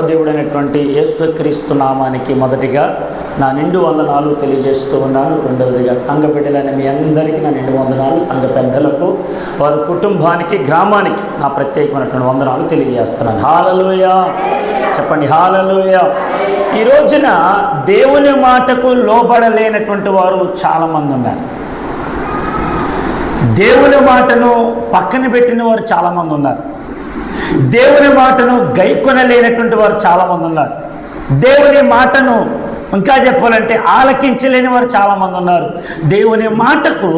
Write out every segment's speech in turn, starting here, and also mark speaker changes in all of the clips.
Speaker 1: దేవుడైనటువంటి యేసుక్రీస్తు నామానికి మొదటిగా నా నిండు వందనాలు తెలియజేస్తూ ఉన్నాను. రెండవదిగా సంఘ బిడ్డలైన మీ అందరికీ నా నిండు వందనాలు, సంఘ పెద్దలకు, వారి కుటుంబానికి, గ్రామానికి నా ప్రత్యేకమైనటువంటి వందనాలు తెలియజేస్తున్నాను. హల్లెలూయా చెప్పండి, హల్లెలూయా. ఈ రోజున దేవుని మాటకు లోబడలేనటువంటి వారు చాలామంది ఉన్నారు. దేవుని మాటను పక్కన పెట్టిన వారు చాలామంది ఉన్నారు. దేవుని మాటను గైకొనలేనటువంటి వారు చాలామంది ఉన్నారు. దేవుని మాటను ఇంకా చెప్పాలంటే ఆలకించలేని వారు చాలామంది ఉన్నారు. దేవుని మాటకు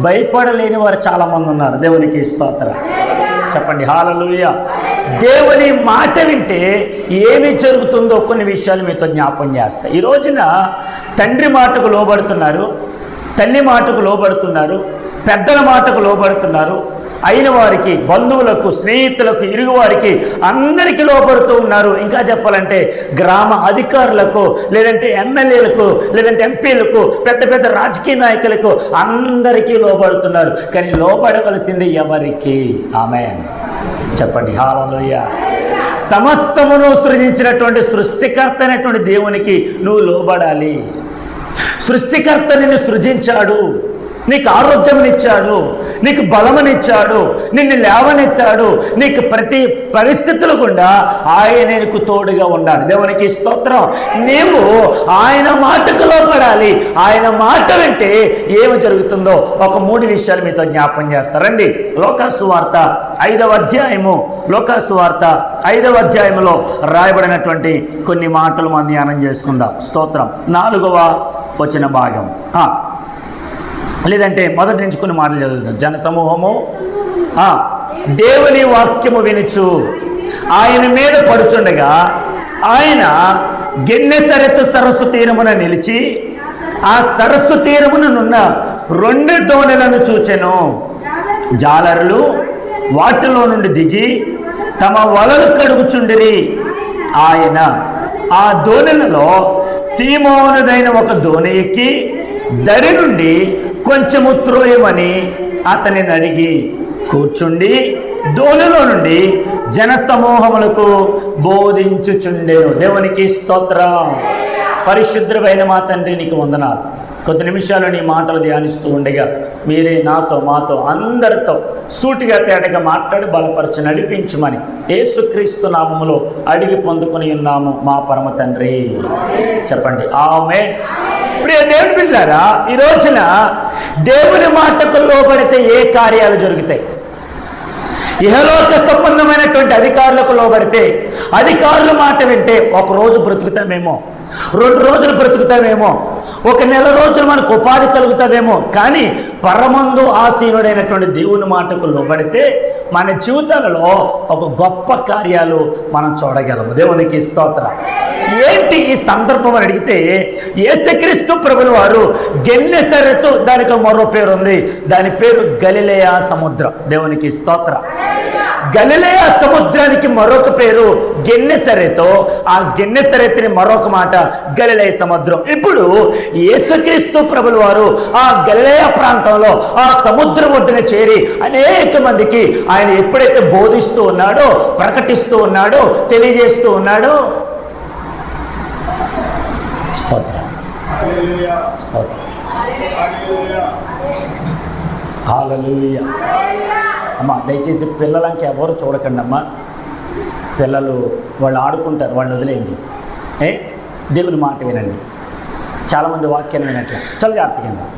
Speaker 1: భయపడలేని వారు చాలామంది ఉన్నారు. దేవునికి స్తోత్రం చెప్పండి, హల్లెలూయా. దేవుని మాట వింటే ఏమి జరుగుతుందో కొన్ని విషయాలు మీతో జ్ఞాపం చేస్తా. ఈ రోజున తండ్రి మాటకు లోబడుతున్నారు, తల్లి మాటకు లోబడుతున్నారు, పెద్దల మాటకు లోబడుతున్నారు. అయిన వారికి, బంధువులకు, స్నేహితులకు, ఇరుగు వారికి అందరికీ లోబడుతూ ఉన్నారు. ఇంకా చెప్పాలంటే గ్రామ అధికారులకు, లేదంటే ఎమ్మెల్యేలకు, లేదంటే ఎంపీలకు, పెద్ద పెద్ద రాజకీయ నాయకులకు అందరికీ లోబడుతున్నారు. కానీ లోబడవలసింది ఎవరికి? ఆమేన్ చెప్పండి, హల్లెలూయా. సమస్తమును సృజించినటువంటి సృష్టికర్త అయినటువంటి దేవునికి నువ్వు లోబడాలి. సృష్టికర్త నిన్ను సృజించాడు, నీకు ఆరోగ్యమునిచ్చాడు, నీకు బలమునిచ్చాడు, నిన్ను లేవనెత్తాడు. నీకు ప్రతి పరిస్థితులు కూడా ఆయన నీకు తోడుగా ఉన్నాడు. దేవునికి స్తోత్రం. నీవు ఆయన మాటకు లోబడాలి. ఆయన మాట వింటే ఏమి జరుగుతుందో ఒక 3 విషయాలు మీతో జ్ఞాపం చేస్తారండి. లోకాసు సువార్త 5వ అధ్యాయము, లోకాసు సువార్త 5వ అధ్యాయంలో రాయబడినటువంటి కొన్ని మాటలు మనం ధ్యానం చేసుకుందాం. స్తోత్రం. 4వ వచన భాగం, లేదంటే మొదటి నుంచి కొన్ని మాటలు చదువుతాం. జనసమూహము దేవుని వాక్యము వినుచు ఆయన మీద పడుచుండగా ఆయన గెన్నెసరెతు సరస్సు తీరమున నిలిచి ఆ సరస్సు తీరమునున్న 2 దోణెలను చూచెను. జాలరులు వాటిలో నుండి దిగి తమ వలలు కడుగుచుండిరి. ఆయన ఆ దోణెలలో సీమోనుదైన ఒక దోణి ఎక్కి దరి నుండి కొంచెము త్రోయమని అతనిని అడిగి కూర్చుండి దోణిలో నుండి జనసమూహములకు బోధించుచుండెను. దేవునికి స్తోత్రం. పరిశుద్ధమైన మా తండ్రి, నీకు వందనాలు. కొద్ది నిమిషాలు నీ మాటలు ధ్యానిస్తూ ఉండగా మీరే నాతో, మాతో, అందరితో సూటిగా తేటగా మాట్లాడి బలపరచి నడిపించమని యేసుక్రీస్తు నామములో అడిగి పొందుకొని ఉన్నాము మా పరమ తండ్రి. చెప్పండి, ఆమేన్. ప్రియ దేవుని బిడ్డలారా, ఈ రోజున దేవుని మాటకు లోబడితే ఏ కార్యాలు జరుగుతాయి? ఇహలోక సంబంధమైనటువంటి అధికారులకు లోబడితే, అధికారుల మాట వింటే 1 రోజు బ్రతుకుతామేమో, 2 రోజులు బ్రతుకుతామేమో, 1 నెల రోజులు మనకు ఉపాధి కలుగుతుందేమో. కానీ పరమందు ఆసీనుడైనటువంటి దేవుని మాటకు లోబడితే మన జీవితాలలో ఒక గొప్ప కార్యాలు మనం చూడగలము. దేవునికి స్తోత్రం. ఏంటి ఈ సందర్భం అని అడిగితే, యేసుక్రీస్తు ప్రభుల వారు గెన్నెసరెతు, దానికి మరో పేరు ఉంది, దాని పేరు గలిలయ సముద్రం. దేవునికి స్తోత్రం. గలిలయ సముద్రానికి మరొక పేరు గెన్నెసరెతు, ఆ గెన్నెసరెతుని మరొక మాట గలిలయ సముద్రం. ఇప్పుడు యేసుక్రీస్తు ప్రభుల వారు ఆ గలిలయ ప్రాంతంలో ఆ సముద్రం ఒడ్డున చేరి అనేక మందికి ఆయన ఎప్పుడైతే బోధిస్తూ ఉన్నాడో, ప్రకటిస్తూ ఉన్నాడో, తెలియజేస్తూ ఉన్నాడో, స్తోత్రం స్తోత్రం, హల్లెలూయా. అమ్మా దయచేసి పిల్లలంకి ఎవరు చూడకండి అమ్మా. పిల్లలు వాళ్ళు ఆడుకుంటారు, వాళ్ళు వదిలేయండి. దేవుని మాట వినండి. చాలామంది వాక్యాన్ని వినట్లే. చాలా జాగ్రత్తగా.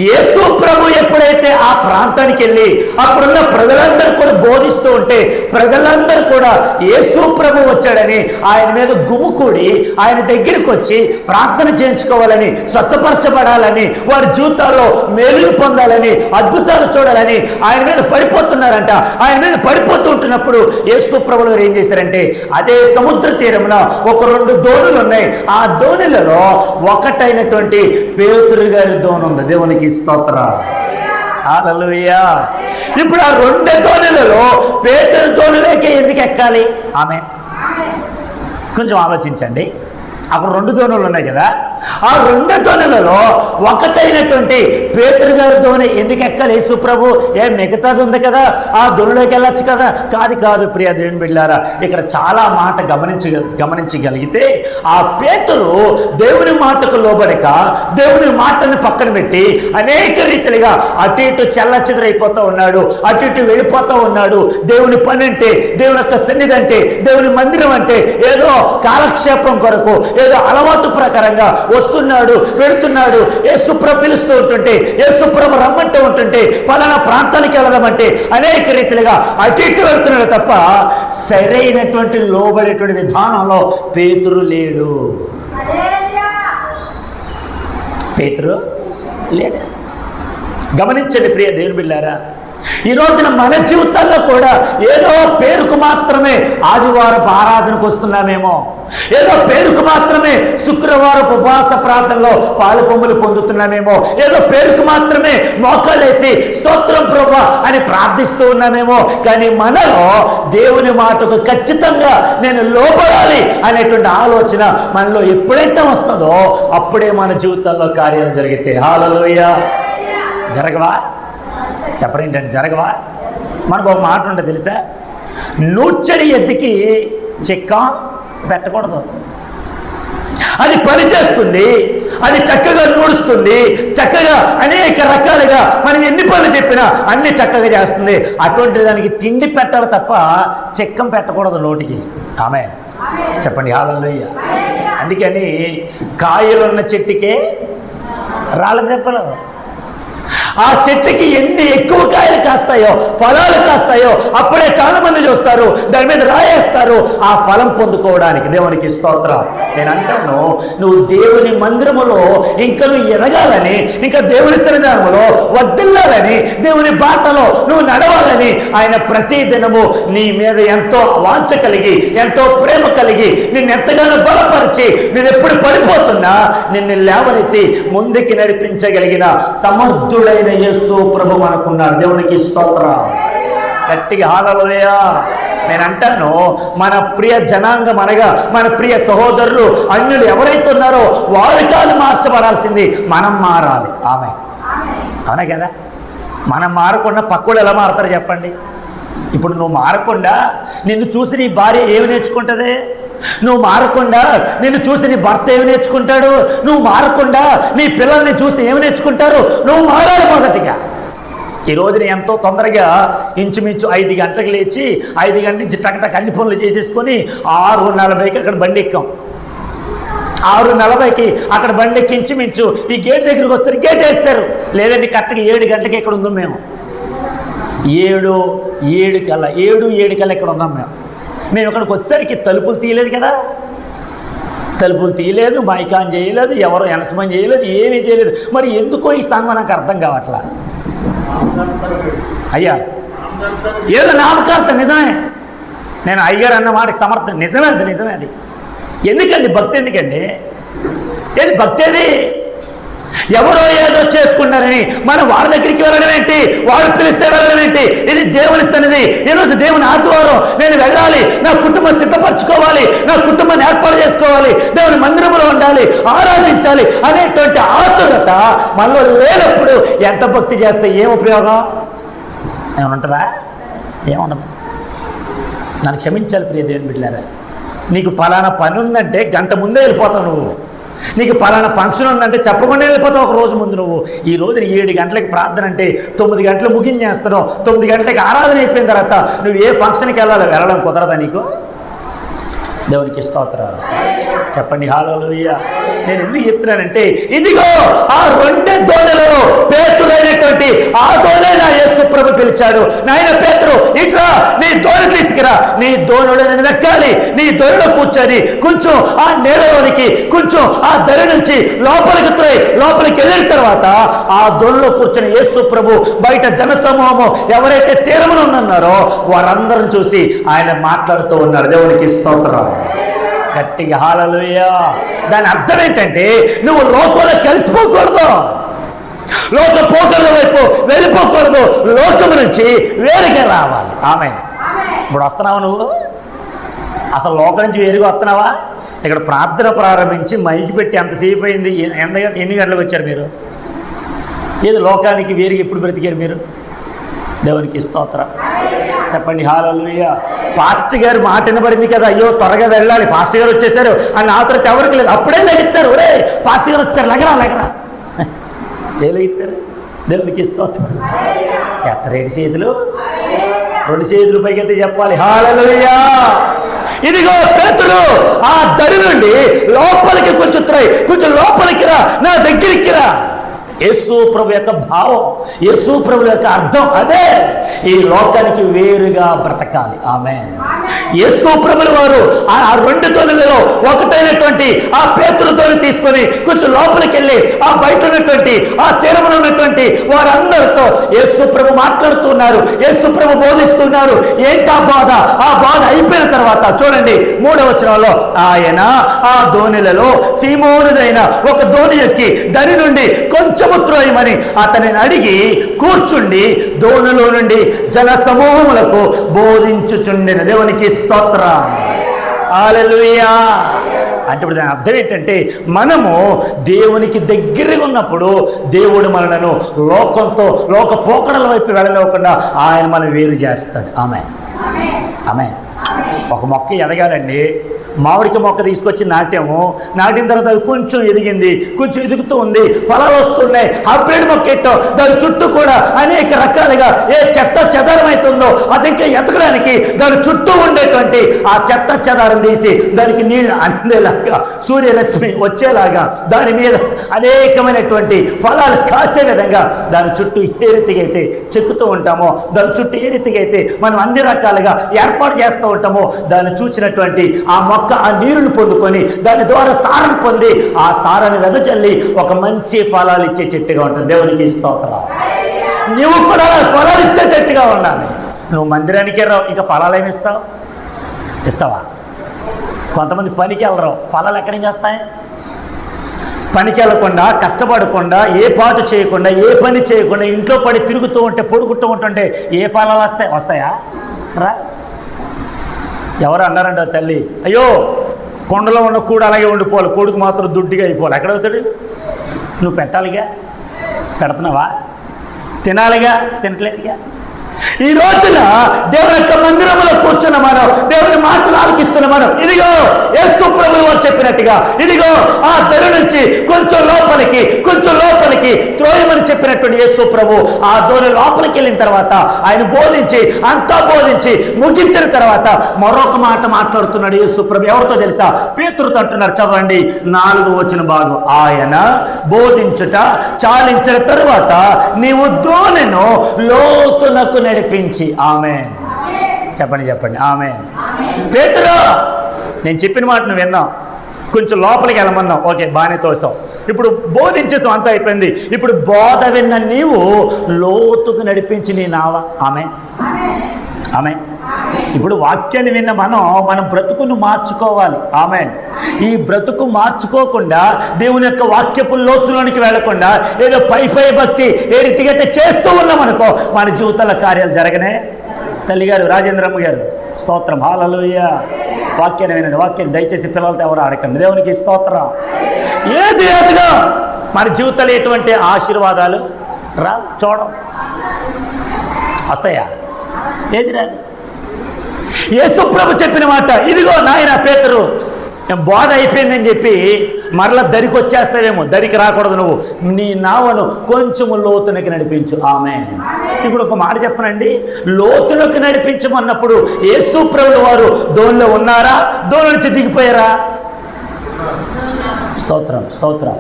Speaker 1: యేసు ప్రభు ఎప్పుడైతే ఆ ప్రాంతానికి వెళ్ళి అక్కడున్న ప్రజలందరూ కూడా బోధిస్తూ ఉంటే, ప్రజలందరూ కూడా యేసు ప్రభు వచ్చాడని ఆయన మీద గుమికూడి ఆయన దగ్గరికి వచ్చి ప్రార్థన చేయించుకోవాలని, స్వస్థపరచబడాలని, వారి జీవితాల్లో మేలులు పొందాలని, అద్భుతాలు చూడాలని ఆయన మీద పడిపోతున్నారంట. ఆయన మీద పడిపోతూ ఉంటున్నప్పుడు యేసు ప్రభువు గారు ఏం చేశారంటే, అదే సముద్ర తీరమున ఒక 2 దోణులు ఉన్నాయి. ఆ దోణులలో ఒకటైనటువంటి పేతురు గారి దోణి ఉంది. దేవునికి స్తోత్రం. హల్లెలూయా. ఇప్పుడు ఆ 2 దోణులలో పేతురు దోణిలోకి ఎందుకు ఎక్కాలి? ఆమె కొంచెం ఆలోచించండి. అక్కడ 2 దోణులు ఉన్నాయి కదా, ఆ 2 దోణులలో ఒకటైనటువంటి పేతురు గారి దోణి ఎందుకు ఎక్కాలి యేసు ప్రభు? మిగతాది ఉంది కదా, ఆ దోణిలోకి వెళ్ళొచ్చు కదా. కాదు ప్రియ దేవుని బిడ్డలారా, ఇక్కడ చాలా మాట గమనించగలిగితే ఆ పేతురు దేవుని మాటకు లోబడక దేవుని మాటను పక్కన పెట్టి అనేక రీతిలుగా అటు ఇటు చెల్లచెదరైపోతూ ఉన్నాడు, అటు ఇటు వెళ్ళిపోతూ ఉన్నాడు. దేవుని పని అంటే, దేవుని యొక్క సన్నిధి అంటే, దేవుని మందిరం అంటే ఏదో కాలక్షేపం కొరకు, ఏదో అలవాటు ప్రకారంగా వస్తున్నాడు, వెళుతున్నాడు. యేసుప్రభు పిలుస్తూ ఉంటుంటే, యేసుప్రభు రమ్మంటూ ఉంటుంటే, పలానా ప్రాంతానికి వెళదామంటే అనేక రీతిలుగా అటు ఇటు వెళుతున్నాడు తప్ప సరైనటువంటి లోబడేటువంటి విధానంలో పేతురు లేడు. పేతురు లేడు. గమనించండి ప్రియ దేవుని బిడ్డలారా, ఈ రోజున మన జీవితాల్లో కూడా ఏదో పేరుకు మాత్రమే ఆదివారపు ఆరాధనకు వస్తున్నామేమో, ఏదో పేరుకు మాత్రమే శుక్రవారపు ఉపవాస ప్రార్థనలో పాలు పొంగులు పొందుతున్నామేమో, ఏదో పేరుకు మాత్రమే మోకాలేసి స్తోత్రం ప్రభువా అని ప్రార్థిస్తూ ఉన్నామేమో. కానీ మనలో దేవుని మాటకు ఖచ్చితంగా నేను లోపడాలి అనేటువంటి ఆలోచన మనలో ఎప్పుడైతే వస్తుందో అప్పుడే మన జీవితాల్లో కార్యాలు జరిగితే హల్లెలూయా. జరగవా? చెప్పరేంటంటే జరగవా? మనకు ఒక మాట ఉంటుంది తెలుసా, నూర్చడి ఎద్దుకి చెక్క పెట్టకూడదు. అది పనిచేస్తుంది, అది చక్కగా నూడుస్తుంది, చక్కగా అనేక రకాలుగా మనం ఎన్ని పనులు చెప్పినా అన్ని చక్కగా చేస్తుంది. అటువంటి దానికి తిండి పెట్టాలి తప్ప చెక్కం పెట్టకూడదు నోటికి. ఆమె చెప్పండి హల్లెలూయా. అందుకని కాయలున్న చెట్టుకే రాళ్ళ దెబ్బలు. ఆ చెట్టుకి ఎన్ని ఎక్కువ కాయలు కాస్తాయో, ఫలాలు కాస్తాయో అప్పుడే చాలా మంది చూస్తారు, దాని మీద రాయేస్తారు ఆ ఫలం పొందుకోవడానికి. దేవునికి స్తోత్రం. నేను అంటాను, నువ్వు దేవుని మందిరములో ఇంకా నువ్వు ఎదగాలని, ఇంకా దేవుని సన్నిధానములో వర్ధిల్లాలని, దేవుని బాటలో నువ్వు నడవాలని ఆయన ప్రతి దినము నీ మీద ఎంతో వాంఛ కలిగి, ఎంతో ప్రేమ కలిగి, నిన్ను ఎంతగానో బలపరిచి, నేను ఎప్పుడు పడిపోతున్నా నిన్ను లేవనెత్తి ముందుకి నడిపించగలిగిన సమర్థుడైన యేసు ప్రభు మనకున్నాడు. దేవునికి స్తోత్రం. గట్టిగా హల్లెలూయా. నేను అంటాను, మన ప్రియ జనాంగం అనగా మన ప్రియ సహోదరులు అన్యులు ఎవరైతే ఉన్నారో వారి కాదు మార్చబడాల్సింది, మనం మారాలి. ఆమె అవునా కదా? మనం మారకుండా పక్కడు ఎలా మారుతారు చెప్పండి? ఇప్పుడు నువ్వు మారకుండా నిన్ను చూసి నీ భార్య ఏమి నేర్చుకుంటుంది? నువ్వు మారకుండా నిన్ను చూసి నీ భర్త ఏమి నేర్చుకుంటాడు? నువ్వు మారకుండా నీ పిల్లల్ని చూసి ఏమి నేర్చుకుంటారు? నువ్వు మారాలి మొదటిగా. ఈ రోజున ఎంతో తొందరగా ఇంచుమించు 5 గంటలకు లేచి 5 గంటల నుంచి టకటక అన్ని పనులు చేసేసుకొని 6:40కి అక్కడ బండి ఎక్కాం. 6:40కి అక్కడ బండి ఎక్కి ఇంచుమించు ఈ గేట్ దగ్గరికి వస్తారు, గేట్ వేస్తారు. లేదంటే కరెక్ట్గా 7 గంటలకి ఇక్కడ ఉందాం మేము. 7 కల్లా ఇక్కడ ఉన్నాం మేము ఇక్కడికి వచ్చేసరికి తలుపులు తీయలేదు కదా, తలుపులు తీయలేదు, మైకాన్ చేయలేదు, ఎవరు ఎనసమని చేయలేదు, ఏమీ చేయలేదు. మరి ఎందుకో ఈ సంఘం నాకు అర్థం కావట్లా. అయ్యా ఏదో నామకార్థం, నిజమే. నేను అయ్యారు అన్న మాటకి సమర్థం, నిజమే అది. ఎందుకండి భక్తి? ఎందుకండి ఏది భక్తి? అది ఎవరో ఏదో చేసుకున్నారని మనం వారి దగ్గరికి వెళ్ళడం ఏంటి? వాడు పిలిస్తే వెళ్ళడం ఏంటి? ఇది దేవుని సన్నిధి. ఈరోజు దేవుని ఆదివారం నేను వెళ్ళాలి, నా కుటుంబం సిద్ధపరచుకోవాలి, నా కుటుంబాన్ని ఏర్పాటు చేసుకోవాలి, దేవుని మందిరంలో ఉండాలి, ఆరాధించాలి అనేటువంటి ఆతురత మనలో లేనప్పుడు ఎంత భక్తి చేస్తే ఏం ఉపయోగం? ఏమనుంటుందా? ఏముండదు. నన్ను క్షమించాలి ప్రియ దేవుని బిడ్డలారా. నీకు ఫలానా పని ఉందంటే గంట ముందే వెళ్ళిపోతావు నువ్వు. నీకు పలానా ఫంక్షన్ ఉందంటే చెప్పకుండా వెళ్ళిపోతావు ఒక రోజు ముందు. నువ్వు ఈ రోజు 7 గంటలకి ప్రార్థన అంటే 9 గంటలు ముగించేస్తున్నావు. 9 గంటలకి ఆరాధన అయిపోయిన తర్వాత నువ్వు ఏ ఫంక్షన్కి వెళ్ళడం కుదరదా నీకు? దేవునికి స్తోత్రాలు. చెప్పండి హల్లెలూయా. నేను ఎందుకు చెప్తున్నానంటే, ఇదిగో ఆ 2 దోణెలలో పేతురైనటువంటి ఆ దోణె నా యేసు ప్రభు పిలిచాడు. నాయన పేతురు, ఇట్లా నీ దోణి తీసుకురా, నీ దోణుడు నేను దక్కాలి. నీ దోణిలో కూర్చొని కొంచెం ఆ నేలలోనికి, కొంచెం ఆ దరి నుంచి లోపలికి వెళ్ళిన తర్వాత ఆ దోణిలో కూర్చొని యేసు ప్రభు బయట జనసమూహము ఎవరైతే తీరమున ఉన్నారో వారందరిని చూసి ఆయన మాట్లాడుతూ ఉన్నాడు. దేవునికి స్తోత్రం. గట్టిగా హల్లెలూయా. దాని అర్థం ఏంటంటే, నువ్వు లోకంలో కలిసిపోకూడదు, లోక పోకల వైపు వెళ్ళిపోకూడదు, లోకం నుంచి వేరుగా రావాలి. ఆమేన్. ఇప్పుడు వస్తున్నావా నువ్వు? అసలు లోకం నుంచి వేరుగా వస్తున్నావా? ఇక్కడ ప్రార్థన ప్రారంభించి మైకి పెట్టి ఎంతసేపు అయింది? ఎన్ని గంటలకు వచ్చారు మీరు? ఏది లోకానికి వేరుగా ఎప్పుడు బ్రతికారు మీరు? దేవునికి స్తోత్రం. చెప్పండి హల్లెలూయా. పాస్టర్ గారు మాట వినబడింది కదా, అయ్యో త్వరగా వెళ్ళాలి, పాస్టర్ గారు వచ్చేసారు అని ఆతరత ఎవరికి లేదు. అప్పుడే లెగిస్తారు, ఒరే పాస్టర్ గారు వచ్చారు, లగరా ఏ లెగిస్తారు? దేవునికి స్తోత్రం. ఎత్తరేటి చేతులు, 2 చేతులు పైకైతే చెప్పాలి హల్లెలూయా. ఇదిగో పేతురు ఆ దరి నుండి లోపలికి కొంచెం లోపలికి రా, నా దగ్గరికి రా. యేసు ప్రభు యొక్క భావం, యేసు ప్రభు యొక్క అర్థం అదే, ఈ లోకానికి వేరుగా బ్రతకాలి. ఆమేన్. యేసు ప్రభుల వారు ఆ 2 తోనెలలో ఒకటైనటువంటి ఆ పేతురుతోని తీసుకొని కొంచెం లోపలికి వెళ్ళి ఆ బయట ఉన్నటువంటి ఆ తీరమున ఉన్నటువంటి వారందరితో యేసు ప్రభు మాట్లాడుతున్నారు, యేసు ప్రభు బోధిస్తున్నారు. ఏంటి ఆ బాధ? ఆ బాధ అయిపోయిన తర్వాత చూడండి 3వ వచనంలో, ఆయన ఆ దోణిలలో సీమోనుదైన ఒక దోణి ఎక్కి దరి నుండి కొంచెం త్రోయమని అతనిని అడిగి కూర్చుండి దోణిలో నుండి జన సమూహములకు బోధించుచుండెను. దేవునికి స్తోత్రం. హల్లెలూయా. అంటే ఇప్పుడు దాని అర్థం ఏంటంటే, మనము దేవునికి దగ్గరగా ఉన్నప్పుడు దేవుడు మనలను లోక పోకడల వైపు వెళ్ళలేకుండా ఆయన మనం వేరు చేస్తాడు. ఆమేన్. ఆమేన్. ఒక మొక్క ఎదగాలండి, మామిడికి మొక్క తీసుకొచ్చి నాటిన తర్వాత అది కొంచెం ఎదిగింది, కొంచెం ఎదుగుతూ ఉంది, ఫలాలు వస్తున్నాయి. హైబ్రిడ్ మొక్క ఎట్టో దాని చుట్టూ కూడా అనేక రకాలుగా ఏ చెత్త చెదారం అవుతుందో అది ఇంకా ఎదగడానికి దాని చుట్టూ ఉండేటువంటి ఆ చెత్త చెదారం తీసి దానికి నీళ్లు అందేలాగా, సూర్యరశ్మి వచ్చేలాగా, దాని మీద అనేకమైనటువంటి ఫలాలు కాసే విధంగా దాని చుట్టూ ఏ రీతిగా అయితే చెక్కుతూ ఉంటామో, దాని చుట్టూ ఏ రీతిగా అయితే మనం అన్ని రకాలుగా ఏర్పాటు చేస్తూ ఉంటామో, దాన్ని చూసినటువంటి ఆ మొక్క ఆ నీరుని పొందుకొని దాని ద్వారా సారం పొంది ఆ సారాన్ని వెదజల్లి ఒక మంచి ఫలాలు ఇచ్చే చెట్టుగా ఉంటుంది. దేవునికి స్తోత్రం. నువ్వు కూడా ఫలాలు ఇచ్చే చెట్టుగా ఉండాలి. నువ్వు మందిరానికే రావు, ఇంకా ఫలాలు ఏమి ఇస్తావా? కొంతమంది పనికి వెళ్ళరు, ఫలాలు ఎక్కడి నుంచి వస్తాయి? పనికి వెళ్ళకుండా, కష్టపడకుండా, ఏ పాటు చేయకుండా, ఏ పని చేయకుండా ఇంట్లో పడి తిరుగుతూ ఉంటే, పొడుగుతూ ఉంటుంటే ఏ ఫలాలు వస్తాయా? రా. ఎవరు అన్నారంట తల్లి, అయ్యో కొండలో ఉన్న కూడు అలాగే ఉండిపోవాలి, కొడుకు మాత్రం దుడ్డిగా అయిపోవాలి. ఎక్కడ అవుతాడు? నువ్వు పెట్టాలిగా, పెడుతున్నావా? తినాలిగా, తినట్లేదుగా. ఈ రోజున దేవుని యొక్క మందిరంలో కూర్చున్న మనం, దేవుని మాటలు ఆలకిస్తున్న మనం, ఇదిగో యేసు ప్రభువు వారు చెప్పినట్టుగా, ఇదిగో ఆ దరి నుంచి కొంచెం లోపలికి త్రోయమని చెప్పినటువంటి యేసు ప్రభు ఆ దోణి లోపలికి వెళ్ళిన తర్వాత ఆయన అంతా బోధించి ముగించిన తర్వాత మరొక మాట మాట్లాడుతున్నాడు యేసు ప్రభు. ఎవరితో తెలుసా? పేతురుతో అంటున్నారు. చదవండి 4వ వచన భాగం. ఆయన బోధించుట చాలించిన తరువాత నీవు దోణిను లోతునకు నడిపించి. ఆమేన్. చెప్పండి ఆమేన్. పేతురు, నేను చెప్పిన మాట నువ్వు విన్నావు, కొంచెం లోపలికి వెళ్ళమన్నావు, ఓకే బాగానే తోసావు, ఇప్పుడు బోధించేసావు, అంతా అయిపోయింది. ఇప్పుడు బోధ విన్న నీవు లోతుకు నడిపించి నీ నావ. ఆమేన్. ఆమేన్. ఇప్పుడు వాక్యాన్ని విన్న మనం బ్రతుకును మార్చుకోవాలి. ఆమేన్. ఈ బ్రతుకు మార్చుకోకుండా దేవుని యొక్క వాక్యపు లోతులోనికి వెళ్లకుండా ఏదో పై భక్తి ఏ రీతిగా చేస్తూ ఉన్నాం అనుకో, మన జీవితాల కార్యాలు జరగనే. తల్లిగారు రాజేంద్రమ్మ గారు స్తోత్రం. హల్లెలూయా. వాక్యాన్ని వినండి, వాక్యాన్ని దయచేసి పిల్లలతో ఎవరు ఆడకండి. దేవునికి స్తోత్రం. ఏది ఏదిగా మన జీవితాలు ఎటువంటి ఆశీర్వాదాలు చూడం వస్తాయా? ఏది రాదు. యేసు ప్రభు చెప్పిన మాట, ఇదిగో నాయన పేతురు, బోధ అయిపోయిందని చెప్పి మరలా దరికి వచ్చేస్తావేమో, దరికి రాకూడదు. నువ్వు నీ నావను కొంచెము లోతునకి నడిపించు. ఆమేన్. ఇప్పుడు ఒక మాట చెప్పనండి, లోతునకి నడిపించమన్నప్పుడు యేసు ప్రభువు వారు దోణిలో ఉన్నారా? దోణి నుంచి దిగిపోయారా? స్తోత్రం.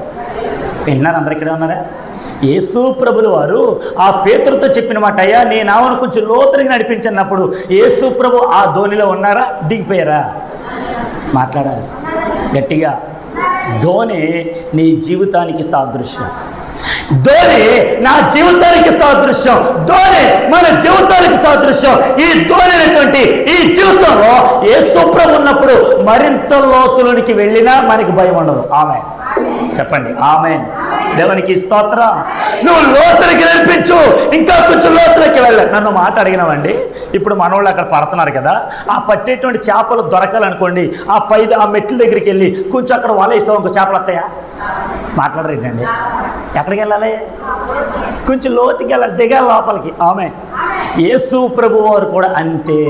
Speaker 1: విన్నారు? అందరు ఇక్కడ ఉన్నారా? యేసు ప్రభుల వారు ఆ పేతురుతో చెప్పిన మాట, అయ్యా నీ నావను కొంచెం లోతునికి నడిపించన్నప్పుడు యేసు ప్రభు ఆ దోణిలో ఉన్నారా? దిగిపోయారా? మాట్లాడాలి గట్టిగా. దోణి నీ జీవితానికి సాదృశ్యం, దోణి నా జీవితానికి సాదృశ్యం, దోణి మన జీవితానికి సాదృశ్యం. ఈ దోణి అనేటువంటి ఈ జీవితంలో యేసు ప్రభు ఉన్నప్పుడు మరింత లోతులోనికి వెళ్ళినా మనకి భయం ఉండదు. ఆమేన్. చెప్పండి ఆమేన్. దేవునికి స్తోత్రం. నువ్వు లోతులకి నడిపించు, ఇంకా కొంచెం లోతులకి వెళ్ళ. నన్ను మాట అడిగినావండి, ఇప్పుడు మనోళ్ళు అక్కడ పడుతున్నారు కదా, ఆ పట్టేటువంటి చేపలు దొరకాలనుకోండి, ఆ మెట్ల దగ్గరికి వెళ్ళి కొంచెం అక్కడ వలేసావు, ఇంకో చేపలు వస్తాయా? మాట్లాడరేంటండి? ఎక్కడికి వెళ్ళాలి? కొంచెం లోతుకి వెళ్ళాలి, దిగాలి లోపలికి. ఆమె యేసు ప్రభు వారు కూడా అంతే.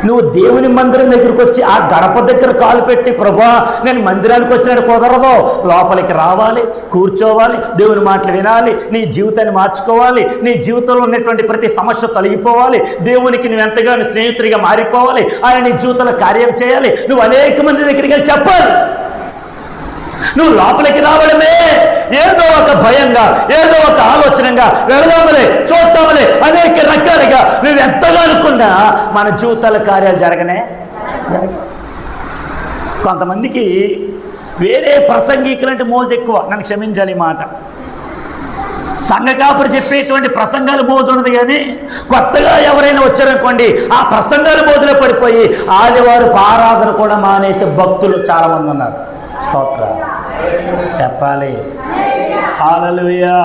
Speaker 1: నువ్వు దేవుని మందిరం దగ్గరికి వచ్చి ఆ గడప దగ్గర కాలు పెట్టి ప్రభువా నేను మందిరానికి వచ్చినట్టు కుదరదు, లోపలికి రావాలి, కూర్చోవాలి, దేవుని మాటలు వినాలి, నీ జీవితాన్ని మార్చుకోవాలి, నీ జీవితంలో ఉన్నటువంటి ప్రతి సమస్య తొలగిపోవాలి, దేవునికి నువ్వు ఎంతగానో స్నేహితుడిగా మారిపోవాలి, ఆయన నీ జీవితంలో కార్యాలు చేయాలి. నువ్వు అనేక మంది దగ్గరికి వెళ్ళి చెప్పాలి. నువ్వు లోపలికి రావడమే ఏదో ఒక భయంగా, ఏదో ఒక ఆలోచనగా, వెళదామలే చూద్దామలే అనేక రకాలుగా నువ్వు ఎంతగా అనుకున్నా మన జీవితాల కార్యాలు జరగనే. కొంతమందికి వేరే ప్రసంగికులంటే మోజు ఎక్కువ. నన్ను క్షమించాలి ఈ మాట. సంఘ కాపురు చెప్పేటువంటి ప్రసంగాలు మోజు ఉన్నది, కానీ కొత్తగా ఎవరైనా వచ్చారనుకోండి ఆ ప్రసంగాలు మోజులో పడిపోయి ఆదివారం ఆరాధన కూడా మానేసే భక్తులు చాలామంది ఉన్నారు. స్తోత్రం చెప్పాలి. హల్లెలూయా.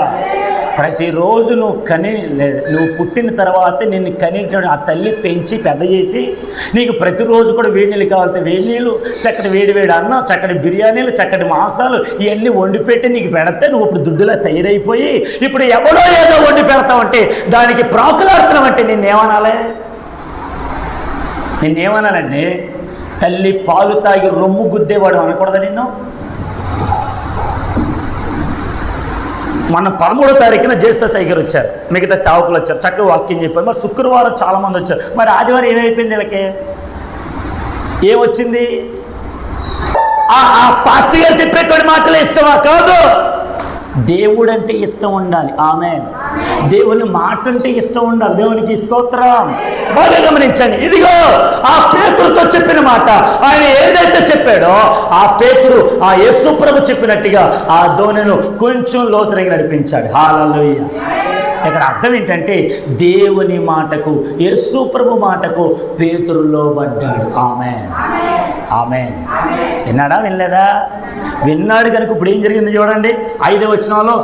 Speaker 1: ప్రతిరోజు నువ్వు పుట్టిన తర్వాత నిన్ను కనేటువంటి ఆ తల్లి పెంచి పెద్ద చేసి నీకు ప్రతిరోజు కూడా వేడి నీళ్ళు కావాలంటే వేడి నీళ్ళు, చక్కటి వేడి వేడి అన్నం, చక్కటి బిర్యానీలు, చక్కటి మాంసాలు ఇవన్నీ వండి పెట్టి నీకు పెడితే నువ్వు ఇప్పుడు దుడ్డులా తయారైపోయి ఇప్పుడు ఎవడో ఏదో వండి పెడతావంటే దానికి ప్రాకులాడుతున్నావు అంటే నిన్నేమనాలంటే తల్లి పాలు తాగి రొమ్ము గుద్దేవాడు అనకూడదా నిన్ను? మన 13వ తారీఖున జ్యేష్ఠ సైకిల్ వచ్చారు, మిగతా సేవకులు వచ్చారు, చక్కగా వాక్యం చెప్పారు. మరి శుక్రవారం చాలామంది వచ్చారు. మరి ఆదివారం ఏమైపోయింది వీళ్ళకి? ఏమొచ్చింది? ఆ పాస్టర్ గారు చెప్పేటువంటి మాటలే ఇష్టమా? కాదు. దేవుడు అంటే ఇష్టం ఉండాలి. ఆమేన్. దేవుని మాట అంటే ఇష్టం ఉండాలి. దేవునికి స్తోత్రం. బాగా గమనించండి. ఇదిగో ఆ పేతురుతో చెప్పిన మాట, ఆయన ఏదైతే చెప్పాడో ఆ పేతురు ఆ యేసు ప్రభు చెప్పినట్టుగా ఆ దోణిను కొంచెం లోతుగా నడిపించాడు. హల్లెలూయా. ఇక్కడ అర్థం ఏంటంటే దేవుని మాటకు, యేసు ప్రభు మాటకు పేతురు లోబడ్డాడు. ఆమేన్. ఆమేన్. విన్నాడా? వినలేదా? విన్నాడు కనుక ఇప్పుడు ఏం జరిగింది చూడండి. 5వ వచనంలో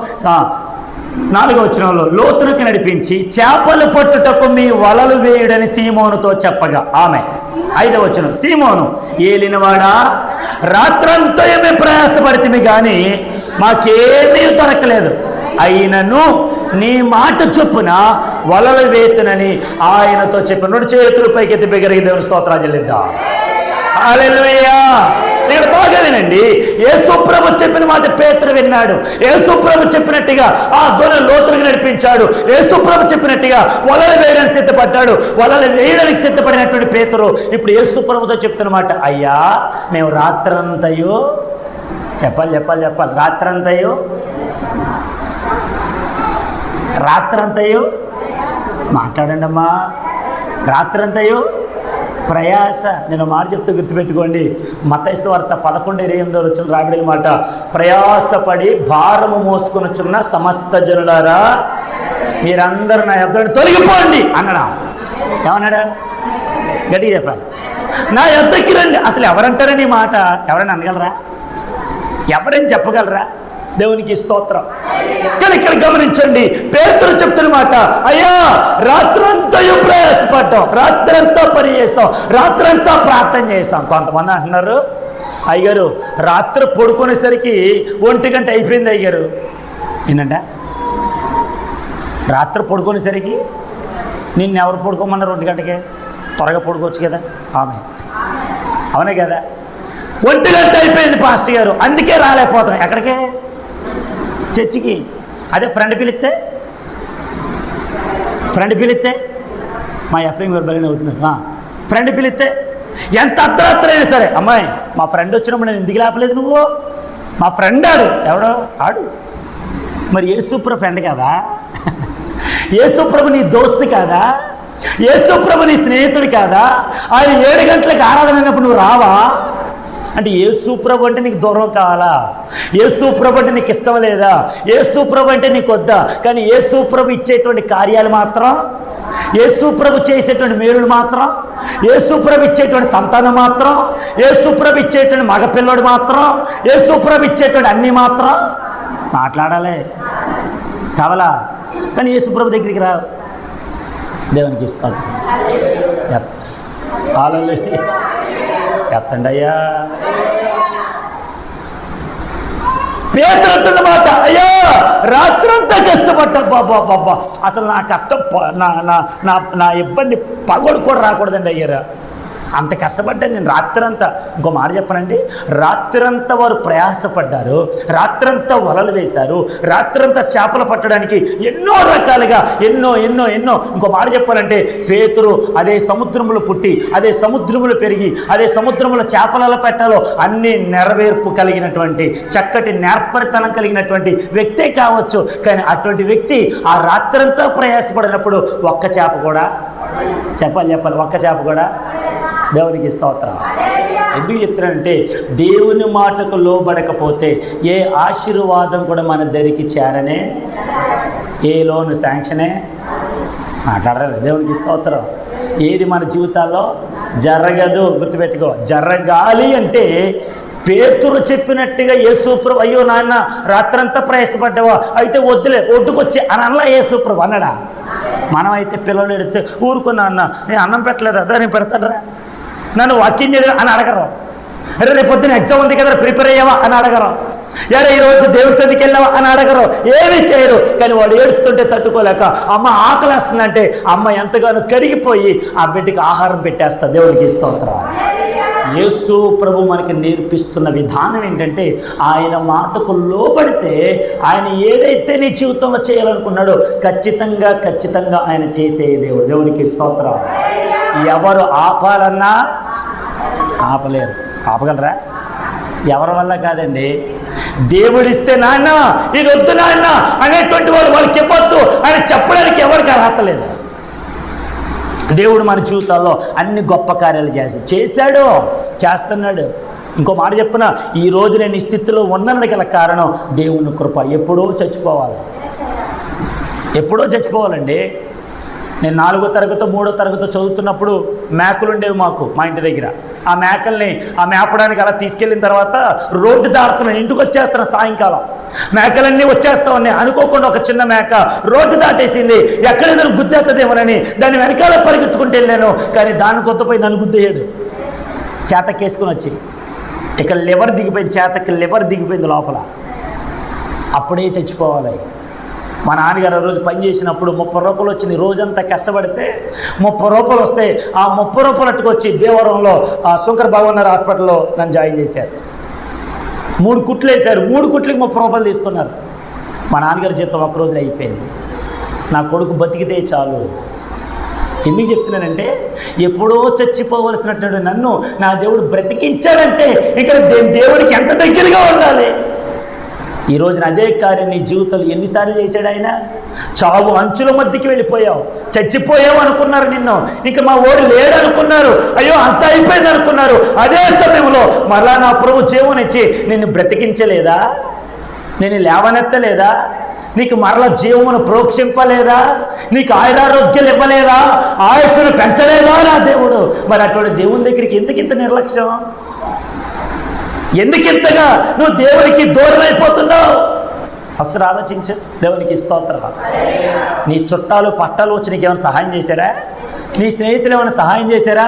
Speaker 1: 4వ వచనంలో లోతునికి నడిపించి చేపలు పట్టుటకు మీ వలలు వేయుడని సీమోనుతో చెప్పగా, ఆమె 5వ వచనం, సీమోను ఏలినవాడా రాత్రంతా ఏమే ప్రయాసపడితే కానీ మాకేమీ దొరకలేదు, అయినను నీ మాట చొప్పున వలలు వేతునని ఆయనతో చెప్పిన. 2 చేతులు పైకి ఎత్తి బిగ్గరగా దేవుని స్తోత్రాలు చెల్లిద్దాం. హల్లెలూయా. నేను బాగా వినండి. యేసు ప్రభు చెప్పిన మాట పేతురు విన్నాడు. యేసు ప్రభు చెప్పినట్టుగా ఆ దోణి లోతులకు నడిపించాడు. యేసు ప్రభు చెప్పినట్టుగా వలలు వేయడానికి సిద్ధపడ్డాడు. వలలు వేయడానికి సిద్ధపడినటువంటి పేతురు ఇప్పుడు యేసు ప్రభుతో చెప్తున్నమాట, అయ్యా మేము రాత్రంతయు చెప్పాలి రాత్రంతయు మాట్లాడండి అమ్మా. రాత్రంతయు ప్రయాస. నేను మాట చెప్తూ గుర్తుపెట్టుకోండి. మత్తయి సువార్త 11:28 రాబడిన మాట, ప్రయాసపడి భారము మోసుకొనుచున్న సమస్త జనులారా మీరందరూ నా యొద్దకు తొలగిపోండి అన్నాడా? ఏమన్నాడా? గట్టిగా చెప్పాలి. నా యొద్దకి రండి. అసలు ఎవరంటారని ఈ మాట? ఎవరైనా అనగలరా? ఎవరైనా చెప్పగలరా? దేవునికి స్తోత్రం. కానీ ఇక్కడ గమనించండి, పేతురు చెప్తున్న మాట, అయ్యా రాత్రంతా ప్రయాసపడ్డాం, రాత్రంతా పని చేస్తాం, రాత్రంతా ప్రార్థన చేస్తాం. కొంతమంది అంటున్నారు, అయ్యారు రాత్రి పడుకునేసరికి 1 గంట అయిపోయింది అయ్యారు. ఏంటంట? రాత్రి పడుకునేసరికి నిన్నెవరు పడుకోమన్నారు? 1 గంటకే. త్వరగా పడుకోవచ్చు కదా. ఆమె అవునే కదా. 1 గంట అయిపోయింది పాస్టర్ గారు, అందుకే రాలేకపోతున్నాం. ఎక్కడికే? చర్చికి. అదే ఫ్రెండ్ పిలిస్తే మా ఎఫ్ఐఎం గారు బలిన అవుతున్నారు. ఫ్రెండ్ పిలిస్తే ఎంత అర్ధరాత్రి అయినా సరే, అమ్మాయి మా ఫ్రెండ్ వచ్చినప్పుడు నేను ఎందుకు లేపలేదు నువ్వు? మా ఫ్రెండ్ ఎవడో ఆడు. మరి యేసుప్రభు ఫ్రెండ్ కాదా? యేసుప్రభు నీ దోస్తు కాదా? యేసుప్రభు నీ స్నేహితుడు కాదా? ఆయన 7 గంటలకు ఆరాధన అయినప్పుడు నువ్వు రావా? అంటే యేసు ప్రభు అంటే నీకు దూరం కావాలా? యేసు ప్రభు అంటే నీకు ఇష్టం లేదా? యేసు ప్రభు అంటే నీకు వద్దా? కానీ యేసు ప్రభు ఇచ్చేటువంటి కార్యాలు మాత్రం, యేసు ప్రభు చేసేటువంటి మేలులు మాత్రం, యేసు ప్రభు ఇచ్చేటువంటి సంతానం మాత్రం, యేసు ప్రభు ఇచ్చేటువంటి మగపిల్లడు మాత్రం, యేసు ప్రభు ఇచ్చేటువంటి అన్నీ మాత్రం మాట్లాడాలి కావాలా? కానీ యేసు ప్రభు దగ్గరికి రా. దేవునికి ఇస్తాడు. ఎత్తండి అయ్యా. పేతురు అంటున్నమాట, అయ్యా రాత్రంతా కష్టపడ్డా బాబా, అసలు నా కష్టం నా నా నా నా ఇబ్బంది పగోడు కూడా రాకూడదండి అయ్యారా, అంత కష్టపడ్డాను నేను రాత్రంతా. ఇంకో మాట చెప్పనండి, రాత్రంతా వారు ప్రయాసపడ్డారు, రాత్రంతా వలలు వేశారు, రాత్రంతా చేపలు పట్టడానికి ఎన్నో రకాలుగా ఎన్నో ఎన్నో ఎన్నో ఇంకో మాట చెప్పాలంటే పేతురు అదే సముద్రములు పుట్టి, అదే సముద్రములు పెరిగి, అదే సముద్రముల చేపలలో పెట్టాలో అన్ని నెరవేర్పు కలిగినటువంటి చక్కటి నేర్పరితనం కలిగినటువంటి వ్యక్తే కావచ్చు. కానీ అటువంటి వ్యక్తి ఆ రాత్రంతా ప్రయాసపడినప్పుడు ఒక్క చేప కూడా చెప్పాలి ఒక్క చేప కూడా దేవునికి స్తోత్రం. ఎందుకు చెప్తున్నానంటే దేవుని మాటకు లోబడకపోతే ఏ ఆశీర్వాదం కూడా మన దగ్గరికి చేరనే, ఏ లోను శాంక్షనే మాట్లాడాలి. దేవునికి స్తోత్రం. ఏది మన జీవితాల్లో జరగదు, గుర్తుపెట్టుకో. జరగాలి అంటే పేతురు చెప్పినట్టుగా యేసుప్రభు, అయ్యో నాన్న రాత్రంతా ప్రయాసపడ్డావా, అయితే వద్దులే ఒడ్డుకొచ్చి అని అలా యేసుప్రభు అన్నాడా? మనమైతే పిల్లలు ఎడితే ఊరుకున్నా అన్న నేను అన్నం పెట్టలేదా, దాన్ని పెడతాడరా, నన్ను వాక్యం చేయదు అని అడగరు. అరే రేపు పొద్దున్న ఎగ్జామ్ ఉంది కదా ప్రిపేర్ అయ్యావా అని అడగరు. ఎరే ఈరోజు దేవుడి సన్నిధికి వెళ్ళావా అని అడగరు, ఏమీ చేయరు. కానీ వాడు ఏడుస్తుంటే తట్టుకోలేక అమ్మ ఆకలేస్తుందంటే అమ్మ ఎంతగానో కరిగిపోయి ఆ బిడ్డకి ఆహారం పెట్టేస్తా. దేవుడికి స్తోత్రం. యేసు ప్రభు మనకి నేర్పిస్తున్న విధానం ఏంటంటే ఆయన మాటకు లోబడితే ఆయన ఏదైతే నీ జీవితంలో చేయాలనుకున్నాడో ఖచ్చితంగా ఆయన చేసే దేవుడు. దేవునికి స్తోత్రం. ఎవరు ఆపాలన్నా ఆపలేరు. ఆపగలరా? ఎవరి వల్ల కాదండి. దేవుడిస్తే నాన్న ఇది వద్దు నాన్న అనేటువంటి వాళ్ళకి చెప్పొద్దు అని చెప్పడానికి ఎవరికి అర్హత లేదు. దేవుడు మన జీవితాల్లో అన్ని గొప్ప కార్యాలు చేశాడు, చేస్తున్నాడు. ఇంకో మాట చెప్పిన, ఈరోజు నేను ఈ స్థితిలో ఉన్నానికి గల కారణం దేవుని కృప. ఎప్పుడో చచ్చిపోవాలండి. నేను 4వ తరగతి 3వ తరగతి చదువుతున్నప్పుడు మేకలు ఉండేవి మాకు మా ఇంటి దగ్గర. ఆ మేకల్ని మేపడానికి అలా తీసుకెళ్ళిన తర్వాత రోడ్డు దాటుతున్నాను, ఇంటికి వచ్చేస్తాను సాయంకాలం. మేకలన్నీ వచ్చేస్తా ఉన్నాయి. అనుకోకుండా ఒక చిన్న మేక రోడ్డు దాటేసింది. ఎక్కడైనా గుద్దేస్తుందేమోనని దాన్ని వెనకాల పరిగెత్తుకుంటూ వెళ్ళాను. కానీ దాని కొత్తపోయి నన్ను గుద్దేయాడు, చేతకేసుకుని వచ్చి. ఇక్కడ లివర్ దిగిపోయింది లోపల. అప్పుడే చచ్చిపోవాలి. మా నాన్నగారు ఆ రోజు పని చేసినప్పుడు 30 రూపాయలు వచ్చింది. రోజంతా కష్టపడితే 30 రూపాయలు వస్తే ఆ 30 రూపాయలు అట్టుకొచ్చి భీమవరంలో శంకర్ భగవన్నార్ హాస్పిటల్లో నన్ను జాయిన్ చేశారు. 3 కుట్లు వేశారు. 3 కుట్లకి 30 రూపాయలు తీసుకున్నారు. మా నాన్నగారి జీతం ఒక్క రోజులో అయిపోయింది. నా కొడుకు బతికితే చాలు. ఎందుకు చెప్తున్నానంటే ఎప్పుడో చచ్చిపోవలసినటువంటి నన్ను నా దేవుడు బ్రతికించాడంటే ఇక్కడ దేవుడికి ఎంత దగ్గరగా ఉండాలి. ఈ రోజున అదే కార్యం నీ జీవితంలో ఎన్నిసార్లు చేశాడు ఆయన. చావు అంచుల మధ్యకి వెళ్ళిపోయావు, చచ్చిపోయావు అనుకున్నారు నిన్ను. ఇంకా మా ఓడి లేడనుకున్నారు, అయ్యో అంత అయిపోయింది అనుకున్నారు. అదే సమయంలో మరలా నా ప్రభు జీవనిచ్చి నిన్ను బ్రతికించలేదా, నేను లేవనెత్తలేదా, నీకు మరలా జీవమును ప్రోక్షింపలేదా, నీకు ఆయురారోగ్యాలు ఇవ్వలేదా, ఆయుష్ను పెంచలేదా నా దేవుడు? మరి అటువంటి దేవుని దగ్గరికి ఎందుకు ఇంత నిర్లక్ష్యం? ఎందుకింతగా నువ్వు దేవునికి దూరం అయిపోతున్నావు? ఒకసారి ఆలోచించు. దేవునికి స్తోత్రం. నీ చుట్టాలు పట్టాలు వచ్చి నీకు ఏమైనా సహాయం చేశారా? నీ స్నేహితులు ఏమైనా సహాయం చేశారా?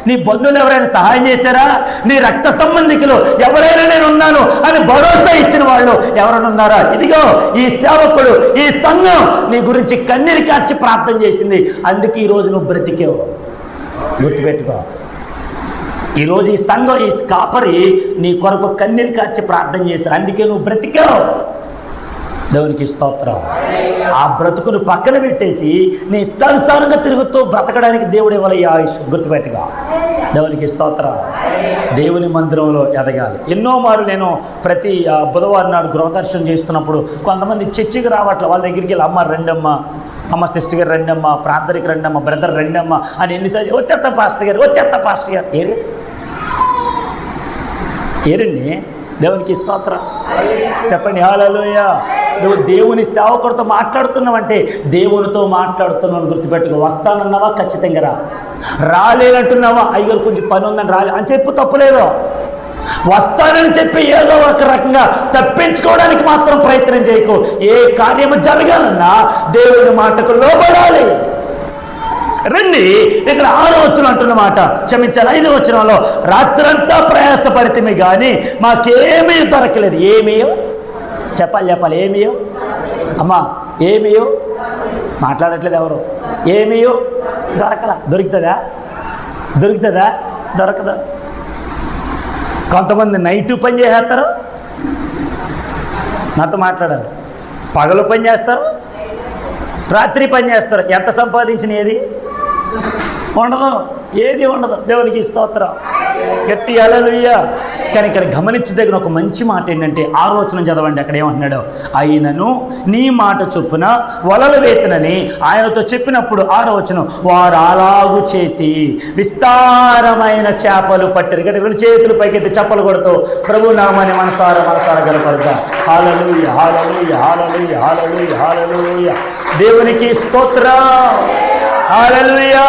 Speaker 1: నీ బంధువులు ఎవరైనా సహాయం చేశారా? నీ రక్త సంబంధికులు ఎవరైనా నేను ఉన్నాను అని భరోసా ఇచ్చిన వాళ్ళు ఎవరైనా ఉన్నారా? ఇదిగో ఈ సేవకుడు, ఈ సంఘం నీ గురించి కన్నీరు కార్చి ప్రార్థన చేసింది. అందుకే ఈరోజు నువ్వు బ్రతికేవు. గుర్తుపెట్టుకో. ఈరోజు ఈ సంఘం, ఈ కాపరి నీ కొరకు కన్నీరు కార్చి ప్రార్థన చేశారు. అందుకే నువ్వు బ్రతికావు. దేవునికి స్తోత్రం. ఆ బ్రతుకును పక్కన పెట్టేసి నీ ఇష్టానుసారంగా తిరుగుతూ బ్రతకడానికి దేవుడు ఇవ్వాలి ఈ ఆయుష్. గుర్తుపెట్టుగా. దేవునికి స్తోత్రం. దేవుని మందిరంలో ఎదగాలి. ఎన్నో మారు నేను ప్రతి బుధవారం నాడు గృహదర్శనం చేస్తున్నప్పుడు కొంతమంది చర్చికి రావట్లే. వాళ్ళ దగ్గరికి వెళ్ళి అమ్మ రెండమ్మ, అమ్మ సిస్టర్ గారు రెండమ్మ, ప్రార్థనకి రెండమ్మ, బ్రదర్ రెండమ్మ అని ఎన్నిసార్లు వచ్చేస్తా పాస్టర్ గారు ఏరండి. దేవునికి స్తోత్రం. చెప్పండి హల్లెలూయా. నువ్వు దేవుని సేవకుడితో మాట్లాడుతున్నావంటే దేవునితో మాట్లాడుతున్నావు గుర్తుపెట్టుకో. వస్తానన్నావా? ఖచ్చితంగా రా. రాలేనంటున్నావా? అయ్యగారు కొంచెం పని ఉందని రాలే అని చెప్పు, తప్పులేదు. వస్తానని చెప్పి ఏదో ఒక రకంగా తప్పించుకోవడానికి మాత్రం ప్రయత్నం చేయకు. ఏ కార్యము జరగాలన్నా దేవుని మాటకు లోబడాలి. రండి. ఇక్కడ 6వ వచనం అంటున్నమాట, క్షమించాలి 5వ వచనంలో, రాత్రంతా ప్రయాసపడితే కానీ మాకేమీ దొరకలేదు. ఏమీ చెప్పాలి. ఏమియో అమ్మా, ఏమియో మాట్లాడట్లేదు ఎవరు. ఏమియో దొరుకుతుందా? దొరకదా? కొంతమంది నైట్ పని చేసేస్తారు, నాతో మాట్లాడాలి. పగలు పని చేస్తారు, రాత్రి పని చేస్తారు. ఎంత సంపాదించిన ఏది ఉండదు. దేవునికి స్తోత్రం. గట్టి హల్లెలూయా. కానీ ఇక్కడ గమనించదగిన ఒక మంచి మాట ఏంటంటే, ఆలోచన చదవండి. అక్కడ ఏమంటున్నాడు? ఆయనను నీ మాట చొప్పున వలలు వేతనని ఆయనతో చెప్పినప్పుడు 6వ వచనం, వారు అలాగు చేసి విస్తారమైన చేపలు పట్టారు. గట్టి 2 చేతులు పైకెత్తి చప్పలు కొడుతూ ప్రభు నామాన్ని మనసారా కనపడతా. హల్లెలూయా, హల్లెలూయా, హల్లెలూయా, హల్లెలూయా, హల్లెలూయా. దేవునికి స్తోత్రం. హల్లెలూయా.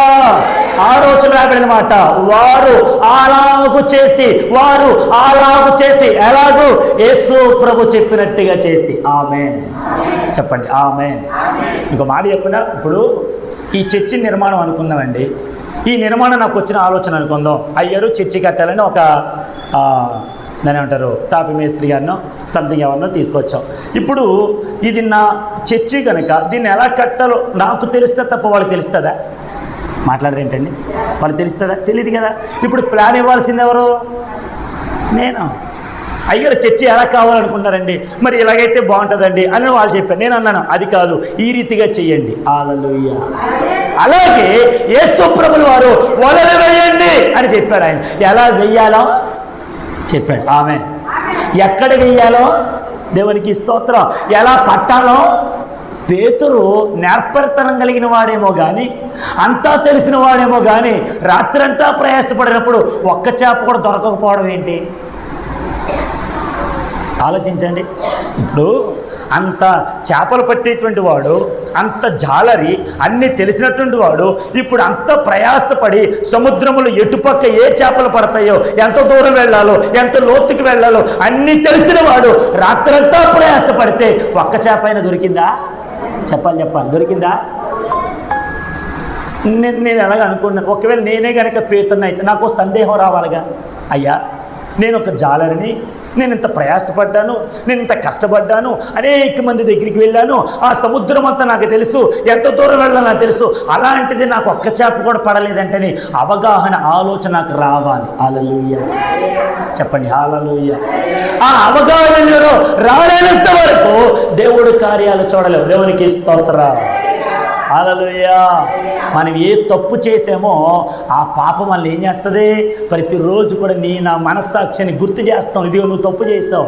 Speaker 1: ఆలోచన రాబడిన మాట, వారు అలాగు చేసి ఎలాగూ యేసు ప్రభు చెప్పినట్టుగా చేసి. ఆమేన్ చెప్పండి. ఆమేన్. ఇంకో మాట చెప్పినా, ఇప్పుడు ఈ చర్చి నిర్మాణం అనుకుందామండి. ఈ నిర్మాణం నాకు వచ్చిన ఆలోచన అనుకుందాం. అయ్యారు చర్చి కట్టాలని ఒక దాని ఏమంటారు, తాపి మేస్త్రి గారినో సంథింగ్ ఎవరినో తీసుకొచ్చాం. ఇప్పుడు ఇది నా చర్చి కనుక దీన్ని ఎలా కట్టాలో నాకు తెలిస్తే తప్ప వాళ్ళకి తెలుస్తుందా? మాట్లాడరు ఏంటండి? వాళ్ళు తెలుస్తుందా? తెలియదు కదా. ఇప్పుడు ప్లాన్ ఇవ్వాల్సింది ఎవరు? నేను. అయ్యారు చర్చి ఎలా కావాలనుకున్నారండి, మరి ఇలాగైతే బాగుంటుందండి అని వాళ్ళు చెప్పారు. నేను అన్నాను, అది కాదు, ఈ రీతిగా చెయ్యండి. హల్లెలూయా. అలాగే యేసు ప్రభువుల వారు వలలు వేయండి అని చెప్పాడు. ఆయన ఎలా వెయ్యాలో చెప్పాడు. ఆమేన్. ఎక్కడ వెయ్యాలో దేవునికి స్తోత్రం. ఎలా పట్టాలో పేతురు నేర్పరితనం కలిగిన వాడేమో కానీ, అంతా తెలిసిన వాడేమో కానీ, రాత్రంతా ప్రయాసపడినప్పుడు ఒక్క చేప కూడా దొరకకపోవడం ఏంటి? ఆలోచించండి. ఇప్పుడు అంత చేపలు పట్టేటువంటి వాడు, అంత జాలరి, అన్నీ తెలిసినటువంటి వాడు ఇప్పుడు అంత ప్రయాసపడి సముద్రములు ఎటుపక్క ఏ చేపలు పడతాయో, ఎంత దూరం వెళ్ళాలో, ఎంత లోతుకి వెళ్ళాలో అన్నీ తెలిసిన వాడు రాత్రంతా ప్రయాసపడితే ఒక్క చేప అయినా దొరికిందా? చెప్పాలి. దొరికిందా? నేను ఎలాగ అనుకున్నాను, ఒకవేళ నేనే కనుక పేతున్న అయితే నాకు సందేహం రావాలిగా. అయ్యా, నేను ఒక జాలరిని, నేను ఇంత ప్రయాసపడ్డాను, నేను ఇంత కష్టపడ్డాను, అనేక మంది దగ్గరికి వెళ్ళాను, ఆ సముద్రం అంతా నాకు తెలుసు, ఎంత దూరం వెళ్ళాలో నాకు తెలుసు, అలాంటిది నాకు ఒక్క చేప కూడా పడలేదంటేనే అవగాహన, ఆలోచన నాకు రావాలి. హల్లెలూయా చెప్పండి. హల్లెలూయా. ఆ అవగాహనలో రాలేనంత వరకు దేవుడు కార్యాలు చూడలేవు. దేవునికి స్తోత్రం. హల్లెలూయా. మనం ఏ తప్పు చేసామో ఆ పాపం మనల్ని ఏం చేస్తుంది? ప్రతిరోజు కూడా నా మనస్సాక్షిని గుర్తు చేస్తాం. ఇదిగో నువ్వు తప్పు చేసావు,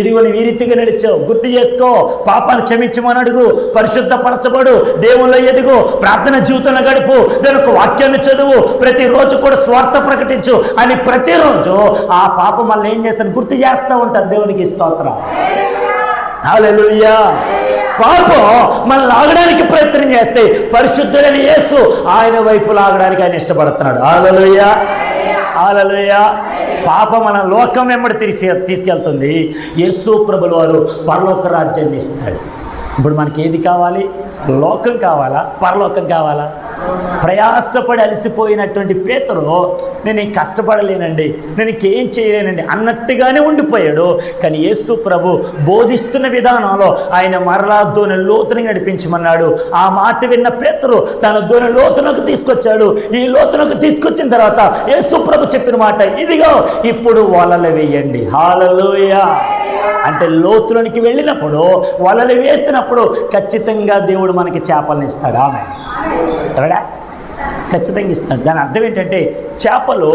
Speaker 1: ఇదిగో నువ్వు ఈ రీతిగా నడిచావు, గుర్తు చేసుకో, పాపాన్ని క్షమించమని అడుగు, పరిశుద్ధపరచబడు, దేవుళ్ళో ఎదుగు, ప్రార్థన జీవితంలో గడుపు, దేవుని వాక్యాన్ని చదువు, ప్రతిరోజు కూడా స్వార్థ ప్రకటించు అని ప్రతిరోజు ఆ పాపం మనల్ని ఏం చేస్తాను? గుర్తు చేస్తూ ఉంటారు. దేవునికి స్తోత్రం. హల్లెలూయా. పాపం మనం లాగడానికి ప్రయత్నం చేస్తే పరిశుద్ధుడైన యేసు ఆయన వైపు లాగడానికి ఆయన ఇష్టపడుతున్నాడు. హల్లెలూయా. హల్లెలూయా. పాపం మన లోకం వెంబడి తీసుకెళ్తుంది. యేసు ప్రభుల వారు పరలోక రాజ్యాన్ని ఇస్తాడు. ఇప్పుడు మనకి ఏది కావాలి? లోకం కావాలా, పరలోకం కావాలా? ప్రయాసపడి అలసిపోయినటువంటి పేతురు, నేను కష్టపడలేనండి, నేను ఇంకేం చేయలేనండి అన్నట్టుగానే ఉండిపోయాడు. కానీ యేసు ప్రభు బోధిస్తున్న విధానంలో ఆయన మరలా దోని లోతుని నడిపించమన్నాడు. ఆ మాట విన్న పేతురు తన దోని లోతునకు తీసుకొచ్చాడు. ఈ లోతునకు తీసుకొచ్చిన తర్వాత యేసు ప్రభు చెప్పిన మాట, ఇదిగో ఇప్పుడు వలలు వేయండి. హల్లెలూయా. అంటే లోతులోనికి వెళ్ళినప్పుడు, వలలు వేసినప్పుడు ఖచ్చితంగా దేవుడు మనకి చేపలను ఇస్తాడు. ఆమె ఎవడా? ఖచ్చితంగా ఇస్తాడు. దాని అర్థం ఏంటంటే, చేపలు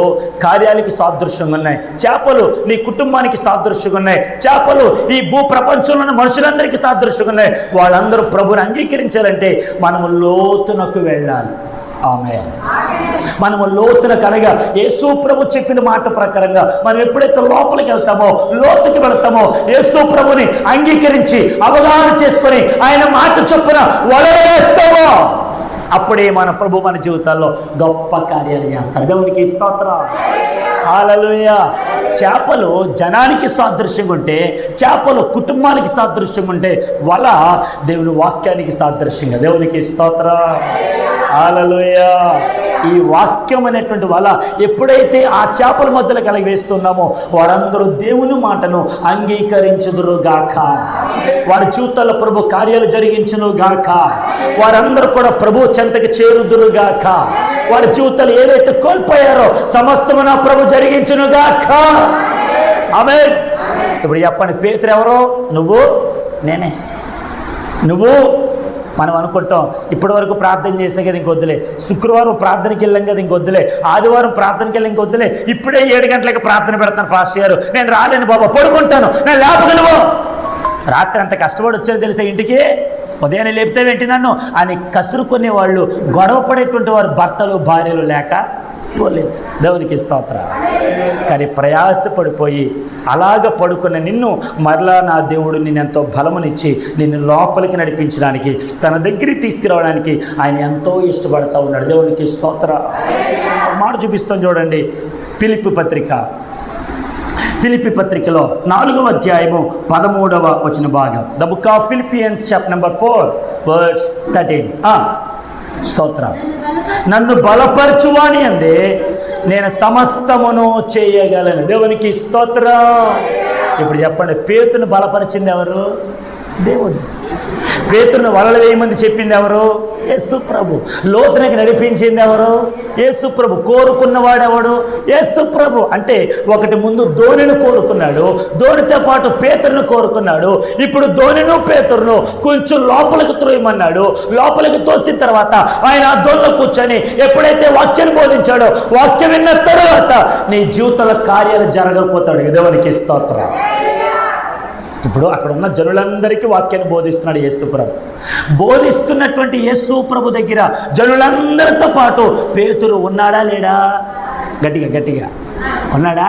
Speaker 1: కార్యాలకి సాదృశ్యంగా ఉన్నాయి, చేపలు నీ కుటుంబానికి సాదృశ్యంగా ఉన్నాయి, చేపలు ఈ భూ ప్రపంచంలో ఉన్న మనుషులందరికీ సాదృశ్యంగా ఉన్నాయి. వాళ్ళందరూ ప్రభుని అంగీకరించాలంటే మనము లోతునకు వెళ్ళాలి. ఆమేన్. మనము లోతున కనగా యేసు ప్రభు చెప్పిన మాట ప్రకారంగా మనం ఎప్పుడైతే లోపలికి వెళ్తామో, లోతుకి వెళ్తామో, యేసు ప్రభుని అంగీకరించి అవగాహన చేసుకొని ఆయన మాట చొప్పున వలలు వేస్తామో, అప్పుడే మన ప్రభు మన జీవితాల్లో గొప్ప కార్యాలు చేస్తారు. దేవునికి స్తోత్రం. హల్లెలూయా. చేపలు జనానికి సాదృశ్యంగా ఉంటే, చేపలు కుటుంబానికి సాదృశ్యంగా ఉంటే, వల దేవుని వాక్యానికి సాదృశ్యంగా. దేవునికి స్తోత్రం. హల్లెలూయా. ఈ వాక్యం అనేటువంటి వల ఎప్పుడైతే ఆ చేపల మధ్యలో కలిగి వేస్తున్నామో వారందరూ దేవుని మాటను అంగీకరించుదురుగాక. వారి జీవితాల్లో ప్రభు కార్యాలు జరిగించునుగాక. వారందరూ కూడా ప్రభు చెంతకి చేరుదురుగాక. వారి జీవితాలు ఏదైతే కోల్పోయారో సమస్తము నా ప్రభు జరిగించునుగాక. ఆమేన్. ఇప్పుడు చెప్పండి, పేతురు ఎవరో? నువ్వు, నేనే. నువ్వు, మనం అనుకుంటాం ఇప్పటి వరకు ప్రార్థన చేసే కదా ఇంకొద్దులే, శుక్రవారం ప్రార్థనకి వెళ్ళాం కదా ఇంకొద్దులే, ఆదివారం ప్రార్థనకి వెళ్ళి ఇంకొద్దులే, ఇప్పుడే 7 గంటలకి ప్రార్థన పెడతాను పాస్టర్ గారు, నేను రాలేను బాబా, పడుకుంటాను, నేను లేపగలవు. రాత్రి అంత కష్టపడి వచ్చాను తెలుసా ఇంటికి, ఉదయాన్నే లేపుతావేంటి నన్ను అని కసురుకునే వాళ్ళు, గొడవ పడేటువంటి వారు భర్తలు భార్యలు లేక పోలేదు. దేవునికి స్తోత్రం. కానీ ప్రయాసపడిపోయి అలాగ పడుకున్న నిన్ను మరలా నా దేవుడు నిన్నెంతో బలమునిచ్చి నిన్ను లోపలికి నడిపించడానికి, తన దగ్గరికి తీసుకురావడానికి ఆయన ఎంతో ఇష్టపడతా ఉన్నాడు. దేవునికి స్తోత్రం. మాట చూపిస్తాం చూడండి. ఫిలిప్పీ పత్రికలో 4వ అధ్యాయము 13వ వచన భాగం. The book of Philippians chapter number 4 verse 13. స్తోత్రం. నన్ను బలపరచువాని అందే నేను సమస్తమును చేయగలను. దేవునికి స్తోత్రం. ఇప్పుడు చెప్పండి, పేతురును బలపరిచింది ఎవరు? దేవుడు. పేతురును వలలు వేయమని చెప్పింది ఎవరు? యేసు ప్రభు. లోతునికి నడిపించింది ఎవరు? యేసు ప్రభు. కోరుకున్నవాడెవడు? యేసు ప్రభు. అంటే ఒకటి ముందు ధోనిని కోరుకున్నాడు, ధోనితో పాటు పేతురును కోరుకున్నాడు. ఇప్పుడు ధోనిను పేతురును కొంచెం లోపలికి త్రోయమన్నాడు. లోపలికి తోసిన తర్వాత ఆయన ఆ ధోనిలో కూర్చొని ఎప్పుడైతే వాక్యాన్ని బోధించాడో, వాక్యం విన్న తర్వాత నీ జీవితంలో కార్యాలు జరగకపోతాడు. దేవునికి స్తోత్రం. ఇప్పుడు అక్కడ ఉన్న జనులందరికీ వాక్యాన్ని బోధిస్తున్నాడు యేసు ప్రభు. బోధిస్తున్నటువంటి యేసు ప్రభు దగ్గర జనులందరితో పాటు పేతురు ఉన్నాడా లేడా? గట్టిగా ఉన్నాడా?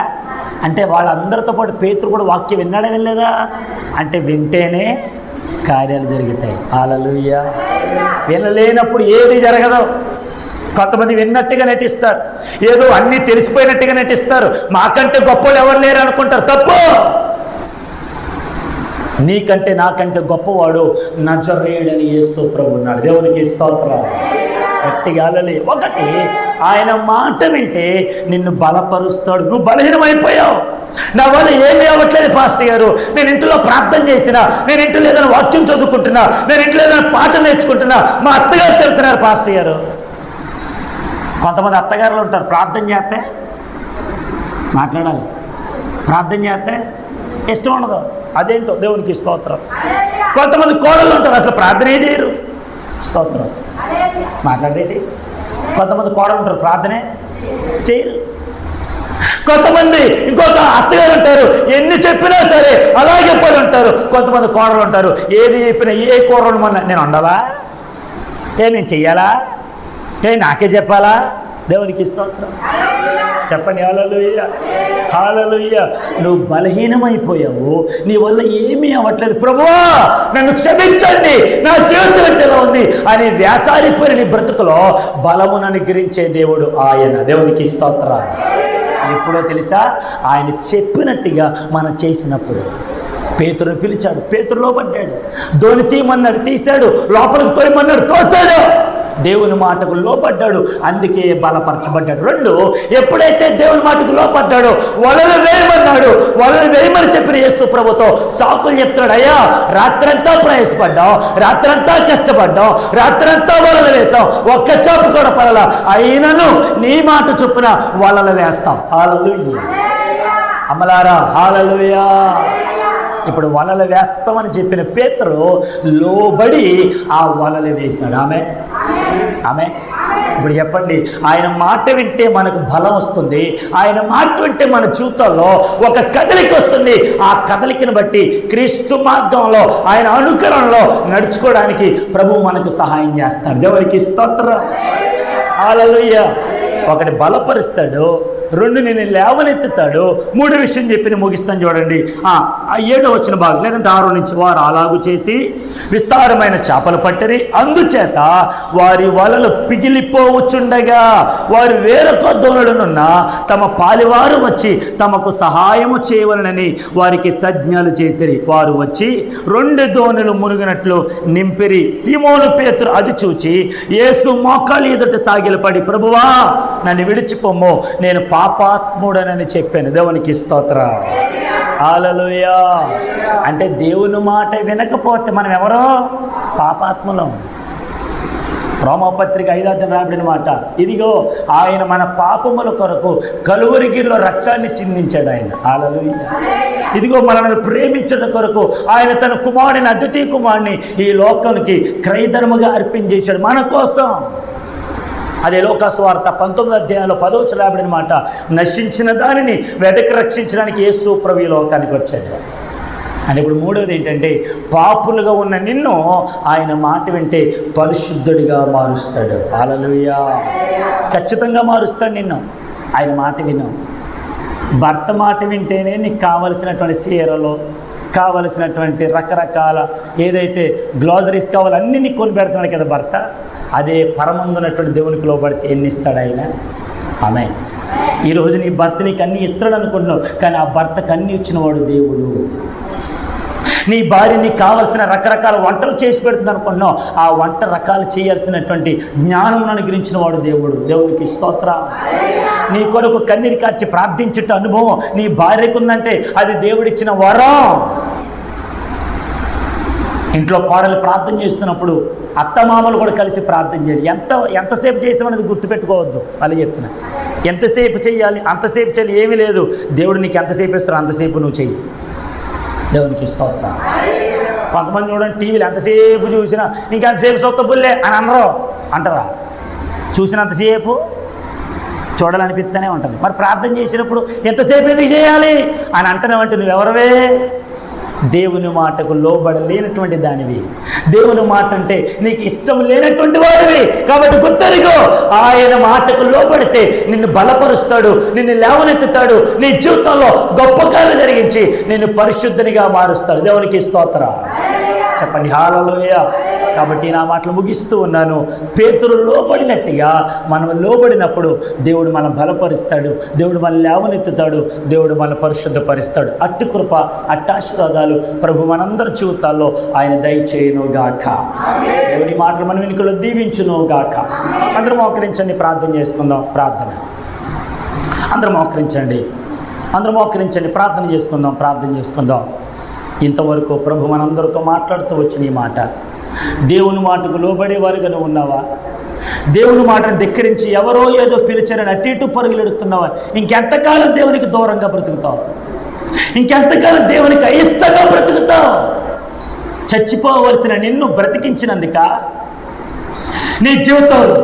Speaker 1: అంటే వాళ్ళందరితో పాటు పేతురు కూడా వాక్యం విన్నాడా వెళ్ళలేదా? అంటే వింటేనే కార్యాలు జరుగుతాయి. హల్లెలూయా. వినలేనప్పుడు ఏది జరగదు. కొంతమంది విన్నట్టుగా నటిస్తారు, ఏదో అన్నీ తెలిసిపోయినట్టుగా నటిస్తారు, మాకంటే గొప్పలు ఎవరు లేరు అనుకుంటారు. తప్పు. నీకంటే నాకంటే గొప్పవాడు నజరేయుడని యేసు ప్రభు ఉన్నాడు. దేవునికి స్తోత్రం. గట్టిగా ఒకటి, ఆయన మాట వింటే నిన్ను బలపరుస్తాడు. నువ్వు బలహీనమైపోయావు, నా వల్ల ఏమీ అవ్వట్లేదు పాస్టర్ గారు, నేను ఇంట్లో ప్రార్థన చేసినా, నేను ఇంట్లో ఏదైనా వాక్యం చదువుకుంటున్నా, నేను ఇంట్లో ఏదైనా పాట నేర్చుకుంటున్నా, మా అత్తగారు చెప్తున్నారు పాస్టర్ గారు. కొంతమంది అత్తగారులు ఉంటారు, ప్రార్థన చేస్తే మాట్లాడాలి, ప్రార్థన చేస్తే ఇష్టం ఉండదు. అదేంటో దేవునికి స్తోత్రం. కొంతమంది కోడళ్ళు ఉంటారు, అసలు ప్రార్థనే చేయరు. స్తోత్రం. మాట్లాడేటి. కొంతమంది కోడలు ఉంటారు, ప్రార్థనే చేయరు. కొంతమంది ఇంకొక అత్తగారు ఉంటారు, ఎన్ని చెప్పినా సరే అలాగే పోయి ఉంటారు. కొంతమంది కోడలు ఉంటారు, ఏది చెప్పినా ఏ కూరలు మన నేను వండాలా, నేను చెయ్యాలా, నాకే చెప్పాలా. దేవునికి స్తోత్రం. చెప్పండి హల్లెలూయా. హల్లెలూయా. నువ్వు బలహీనమైపోయావు, నీ వల్ల ఏమీ అవ్వట్లేదు, ప్రభువా నన్ను క్షమించండి, నా జీవితం అంటే ఎలా ఉంది అని వ్యాసారిపోయిన నీ బ్రతుకులో బలమును అనుగ్రహించే దేవుడు ఆయన. దేవునికి స్తోత్రం. ఎప్పుడో తెలుసా? ఆయన చెప్పినట్టుగా మనం చేసినప్పుడు. పేతురును పిలిచాడు, పేతురు లోబడ్డాడు. ధోని తీయమన్నాడు, తీశాడు. లోపలికి తోయమన్నాడు, తోసాడు. దేవుని మాటకు లోపడ్డాడు, అందుకే బలపరచబడ్డాడు. 2, ఎప్పుడైతే దేవుని మాటకు లోపడ్డాడో వలలు వేయమన్నాడు. వలలు వేయమని చెప్పిన యేసు ప్రభుతో సాకులు చెప్తున్నాడు. అయ్యా రాత్రంతా ప్రయాసపడ్డాం, రాత్రంతా కష్టపడ్డాం, రాత్రంతా వలలు వేస్తాం, ఒక్క చాపు కూడా పడలా, అయినను నీ మాట చొప్పున వలలు వేస్తాం. హల్లెలూయా. అమలారా హల్లెలూయా. ఇప్పుడు వలలు వేస్తామని చెప్పిన పేతురు లోబడి ఆ వలలు వేశాడు. ఆమె ఇప్పుడు చెప్పండి, ఆయన మాట వింటే మనకు బలం వస్తుంది, ఆయన మాట వింటే మన జీవితంలో ఒక కదలిక వస్తుంది. ఆ కదలికను బట్టి క్రీస్తు మార్గంలో ఆయన అనుకరణలో నడుచుకోవడానికి ప్రభు మనకు సహాయం చేస్తాడు. దేవునికి స్తోత్రం. హల్లెలూయా. ఒకటి బలపరుస్తాడు, రెండు నిన్ను లేవనెత్తుతాడు. మూడో విషయం చెప్పి ముగిస్తాను చూడండి. ఆ 7వ వచన భాగం లేదంటే 6 నుంచి, వారు అలాగు చేసి విస్తారమైన చేపలు పట్టిరి, అందుచేత వారి వలలు పిగిలిపోవచ్చుండగా వారు వేరొక దోణులనున్న తమ పాలివారు వచ్చి తమకు సహాయము చేయవలనని వారికి సజ్ఞలు చేసిరి. వారు వచ్చి 2 దోణులు మునిగినట్లు నింపిరి. సీమోను పేతురు అది చూచి యేసు మోకాలి ఎదుట సాగిలపడి, ప్రభువా నన్ను విడిచిపోమ్ము, నేను పాపాత్ముడనని చెప్పాను. దేవునికి స్తోత్రం. హల్లెలూయా. అంటే దేవుని మాట వినకపోతే మనం ఎవరో పాపాత్ములం. రోమపత్రిక 5వ అధ్యాయం రాబడిన మాట, ఇదిగో ఆయన మన పాపముల కొరకు కలువరిగిరిలో రక్తాన్ని చిందించాడు ఆయన. హల్లెలూయా. ఇదిగో మనల్ని ప్రేమించడం కొరకు ఆయన తన కుమారుని, అద్వితీయ కుమారుని ఈ లోకానికి క్రయధర్మగా అర్పించేశాడు మన కోసం. అదే లోకాసు వార్త 19వ అధ్యాయంలో 10వ వచనం రాబడిన మాట, నశించిన దానిని వెదకి రక్షించడానికి యేసు ప్రభు ఈ లోకానికి వచ్చాడు. అని ఇప్పుడు మూడవది ఏంటంటే, పాపులుగా ఉన్న నిన్ను ఆయన మాట వింటే పరిశుద్ధుడిగా మారుస్తాడు. హల్లెలూయా. ఖచ్చితంగా మారుస్తాడు నిన్ను. ఆయన మాట విను. భర్త మాట వింటేనే నీకు కావలసినటువంటి చీరలు, కావలసినటువంటి రకరకాల ఏదైతే గ్లాజరీస్ కావాలో అన్నీ నీకు కొని పెడుతున్నాడు కదా భర్త. అదే పరమందున్నటువంటి దేవునికి లోబడితే ఎన్ని ఇస్తాడు ఆయన. ఆమేన్. ఈరోజు నీ భర్త నీకు అన్నీ ఇస్తాడు అనుకుంటున్నావు, కానీ ఆ భర్తకు అన్నీ ఇచ్చినవాడు దేవుడు. నీ భార్య నీకు కావలసిన రకరకాల వంటలు చేసి పెడుతుంది అనుకుంటున్నావు, ఆ వంట రకాలు చేయాల్సినటువంటి జ్ఞానం అనుగ్రహించిన వాడు దేవుడు. దేవునికి స్తోత్రం. నీ కొరకు కన్నీరు కార్చి ప్రార్థించేట అనుభవం నీ భార్యకు ఉందంటే అది దేవుడిచ్చిన వరం. ఇంట్లో కోడలు ప్రార్థన చేస్తున్నప్పుడు అత్తమామలు కూడా కలిసి ప్రార్థన చేయాలి. ఎంతసేపు చేసామనేది గుర్తుపెట్టుకోవద్దు. వాళ్ళు చెప్తున్నా, ఎంతసేపు చేయాలి, అంతసేపు చేయాలి, ఏమీ లేదు. దేవుడు నీకు ఎంతసేపు ఇస్తారో అంతసేపు నువ్వు చెయ్యి. దేవునికి స్తోత్రం. కొంతమంది చూడండి, టీవీలు ఎంతసేపు చూసినా ఇంకెంతసేపు సొత్త బుల్లే అని అనరు అంటారా? చూసినంతసేపు చూడాలనిపిస్తూనే ఉంటుంది. మరి ప్రార్థన చేసినప్పుడు ఎంతసేపు ఎందుకు చేయాలి అని అంటున్నావంటే నువ్వెవరవే? దేవుని మాటకు లోబడలేనటువంటి దానివి. దేవుని మాట అంటే నీకు ఇష్టం లేనటువంటి వాడివి. కాబట్టి గుర్తెరుగు, ఆయన మాటకు లోబడితే నిన్ను బలపరుస్తాడు, నిన్ను లేవనెత్తుతాడు, నీ జీవితంలో గొప్ప కార్యాలు జరిగించి నిన్ను పరిశుద్ధనిగా మారుస్తాడు. దేవునికి స్తోత్రం. చెప్పండి హల్లెలూయా. కాబట్టి నా మాటలు ముగిస్తూ ఉన్నాను. పేతురు లోబడినట్టుగా మనం లోబడినప్పుడు దేవుడు మనం బలపరుస్తాడు, దేవుడు మనల్ని లేవనెత్తుతాడు, దేవుడు మన పరిశుద్ధపరుస్తాడు. అట్టి కృప, అట్టాశీర్వాదాలు ప్రభు మనందరి జీవితాల్లో ఆయన దయచేయును గాక. దేవుడి మాటలు మన వెనుకలో దీవించును గాక. అందరూ మోకరించండి, ప్రార్థన చేసుకుందాం. ప్రార్థన అందరూ మోకరించండి, అందరూ మోకరించండి, ప్రార్థన చేసుకుందాం, ప్రార్థన చేసుకుందాం. ఇంతవరకు ప్రభు మనందరితో మాట్లాడుతూ వచ్చిన ఈ మాట, దేవుని మాటకు లోబడేవారుగా నువ్వు ఉన్నావా? దేవుని మాటను ధిక్కరించి ఎవరో ఏదో పిలిచారని అటు ఇటు పరుగులెడుతున్నావా? ఇంకెంతకాలం దేవునికి దూరంగా బ్రతుకుతావు? ఇంకెంతకాలం దేవునికి అయిష్టంగా బ్రతుకుతావు? చచ్చిపోవలసిన నిన్ను బ్రతికించినందుక, నీ జీవితంలో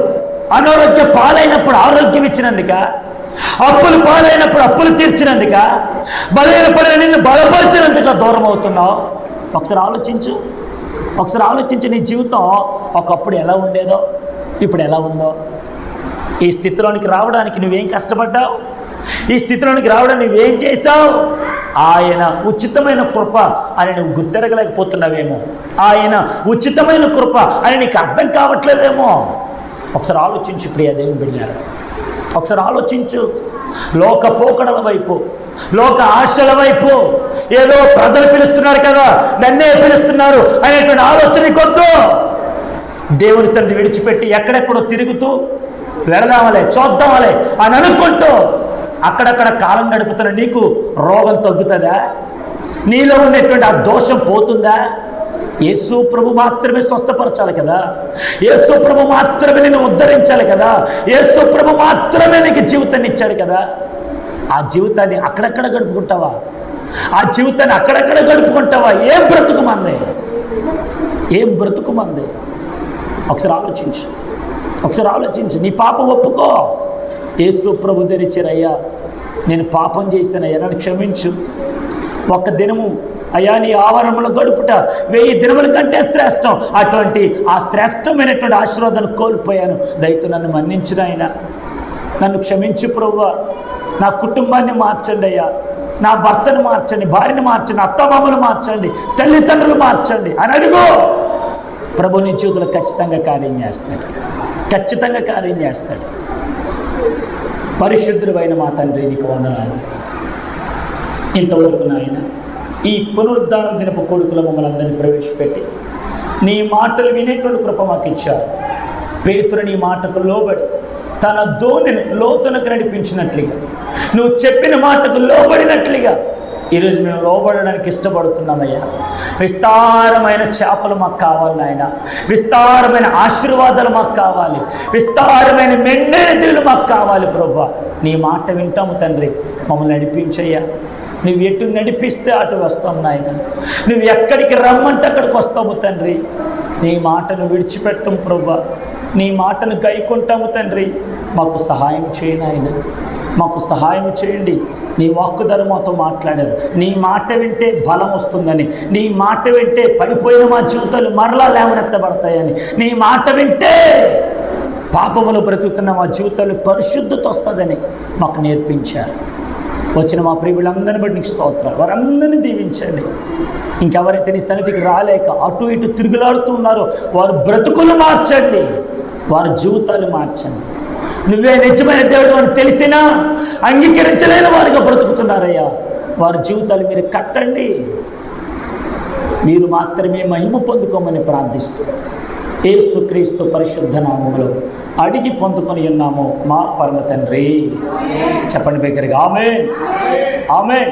Speaker 1: అనారోగ్య పాలైనప్పుడు ఆరోగ్యం ఇచ్చినందుక, అప్పులు పాలైనప్పుడు అప్పులు తీర్చినందుక, బలహీనపడిన నిన్ను బలపరిచినందుక దూరం అవుతున్నావు. ఒకసారి ఆలోచించు, ఒకసారి ఆలోచించు. నీ జీవితం ఒకప్పుడు ఎలా ఉండేదో ఇప్పుడు ఎలా ఉందో. ఈ స్థితిలోనికి రావడానికి నువ్వేం కష్టపడ్డావు? ఈ స్థితిలోనికి రావడానికి నువ్వేం చేశావు? ఆయన ఉచితమైన కృప అని నువ్వు గుర్తెరగలేకపోతున్నావేమో, ఆయన ఉచితమైన కృప అని నీకు అర్థం కావట్లేదేమో. ఒకసారి ఆలోచించు ప్రియ దేవుని బిడ్డలారా, ఒకసారి ఆలోచించు. లోక పోకడల వైపు, లోక ఆశల వైపు, ఏదో ప్రజలు పిలుస్తున్నారు కదా నన్నే పిలుస్తున్నారు అనేటువంటి ఆలోచన కొద్దు. దేవుని సన్నిధి విడిచిపెట్టి ఎక్కడెక్కడో తిరుగుతూ వెళదామలే, చూద్దామలే అని అనుకుంటూ అక్కడక్కడ కాలం గడుపుతున్న నీకు రోగం తగ్గుతుందా? నీలో ఉన్నటువంటి ఆ దోషం పోతుందా? యేసు ప్రభు మాత్రమే స్వస్థపరచాలి కదా, యేసు ప్రభు మాత్రమే నేను ఉద్ధరించాలి కదా, యేసు ప్రభు మాత్రమే నీకు జీవితాన్ని ఇచ్చాడు కదా. ఆ జీవితాన్ని అక్కడక్కడ గడుపుకుంటావా? ఆ జీవితాన్ని అక్కడక్కడ గడుపుకుంటావా? ఏం బ్రతుకుమంది, ఏం బ్రతుకుమంది? ఒకసారి ఆలోచించు, ఒకసారి ఆలోచించు. నీ పాపం ఒప్పుకో. యేసు ప్రభు తెరిచారయ్యా, నేను పాపం చేశానయ్యా, నన్ను క్షమించు. ఒక్క దినము అయ్యా నీ ఆవరణంలో గడుపుట 1000 దినముల కంటే శ్రేష్టం. అటువంటి ఆ శ్రేష్టమైనటువంటి ఆశీర్వాదాన్ని కోల్పోయాను, దయతో నన్ను మన్నించు నాయనా, నన్ను క్షమించు ప్రభువా, నా కుటుంబాన్ని మార్చండి అయ్యా, నా భర్తను మార్చండి, భార్యను మార్చండి, అత్తమామలు మార్చండి, తల్లిదండ్రులు మార్చండి అని అడుగు. ప్రభు నీ జీవితంలో ఖచ్చితంగా కార్యం చేస్తాడు, ఖచ్చితంగా కార్యం చేస్తాడు. పరిశుద్ధుడైన మా తండ్రి నీకు వందనాలు. ఇంతవరకు నాయన ఈ పునరుద్ధానం దినపు కొడుకుల మమ్మల్ని అందరినీ ప్రవేశపెట్టి నీ మాటలు వినేటువంటి కృప మాకు ఇచ్చారు. పేతురు నీ మాటకు లోబడి తన దోణిని లోతునకు నడిపించినట్లుగా, నువ్వు చెప్పిన మాటకు లోబడినట్లుగా ఈరోజు మేము లోబడడానికి ఇష్టపడుతున్నామయ్యా. విస్తారమైన చేపలు మాకు కావాలి నాయన, విస్తారమైన ఆశీర్వాదాలు మాకు కావాలి, విస్తారమైన మెండెనెదులు మాకు కావాలి ప్రభువా. నీ మాట వింటాము తండ్రి, మమ్మల్ని నడిపించయ్యా. నువ్వు ఎటు నడిపిస్తే అటు వస్తాం నాయన, నువ్వు ఎక్కడికి రమ్మంటే అక్కడికి వస్తాము తండ్రి. నీ మాటను విడిచిపెట్టం ప్రభువా, నీ మాటను గైకుంటాము తండ్రి. మాకు సహాయం చేయి నాయన, మాకు సహాయం చేయండి. నీ వాక్కు ధర మాతో మాట్లాడారు, నీ మాట వింటే బలం వస్తుందని, నీ మాట వింటే పడిపోయిన మా జీవితాలు మరలా లేవనెత్తబడతాయని, నీ మాట వింటే పాపములు బ్రతుకుతున్న మా జీవితాలు పరిశుద్ధత వస్తుందని మాకు నేర్పించారు. వచ్చిన మా ప్రియులందరిని బట్టి నీకు స్తోత్రాలు. వారందరినీ దీవించండి. ఇంకెవరైతే నీ సన్నిధికి రాలేక అటు ఇటు తిరుగులాడుతూ ఉన్నారో వారు బ్రతుకులు మార్చండి, వారి జీవితాలు మార్చండి. నువ్వే నిజమైన దేవుడు అని తెలిసినా అంగీకరించలేని వారిగా బ్రతుకుతున్నారయ్యా, వారి జీవితాలు మీరు కట్టండి. మీరు మాత్రమే మహిమ పొందుకోమని ప్రార్థిస్తూ యేసుక్రీస్తు పరిశుద్ధ నామములో అడిగి పొందుకొని ఉన్నాము మా పరమ తండ్రి. చెప్పండి బిగ్గరగా ఆమేన్, ఆమేన్.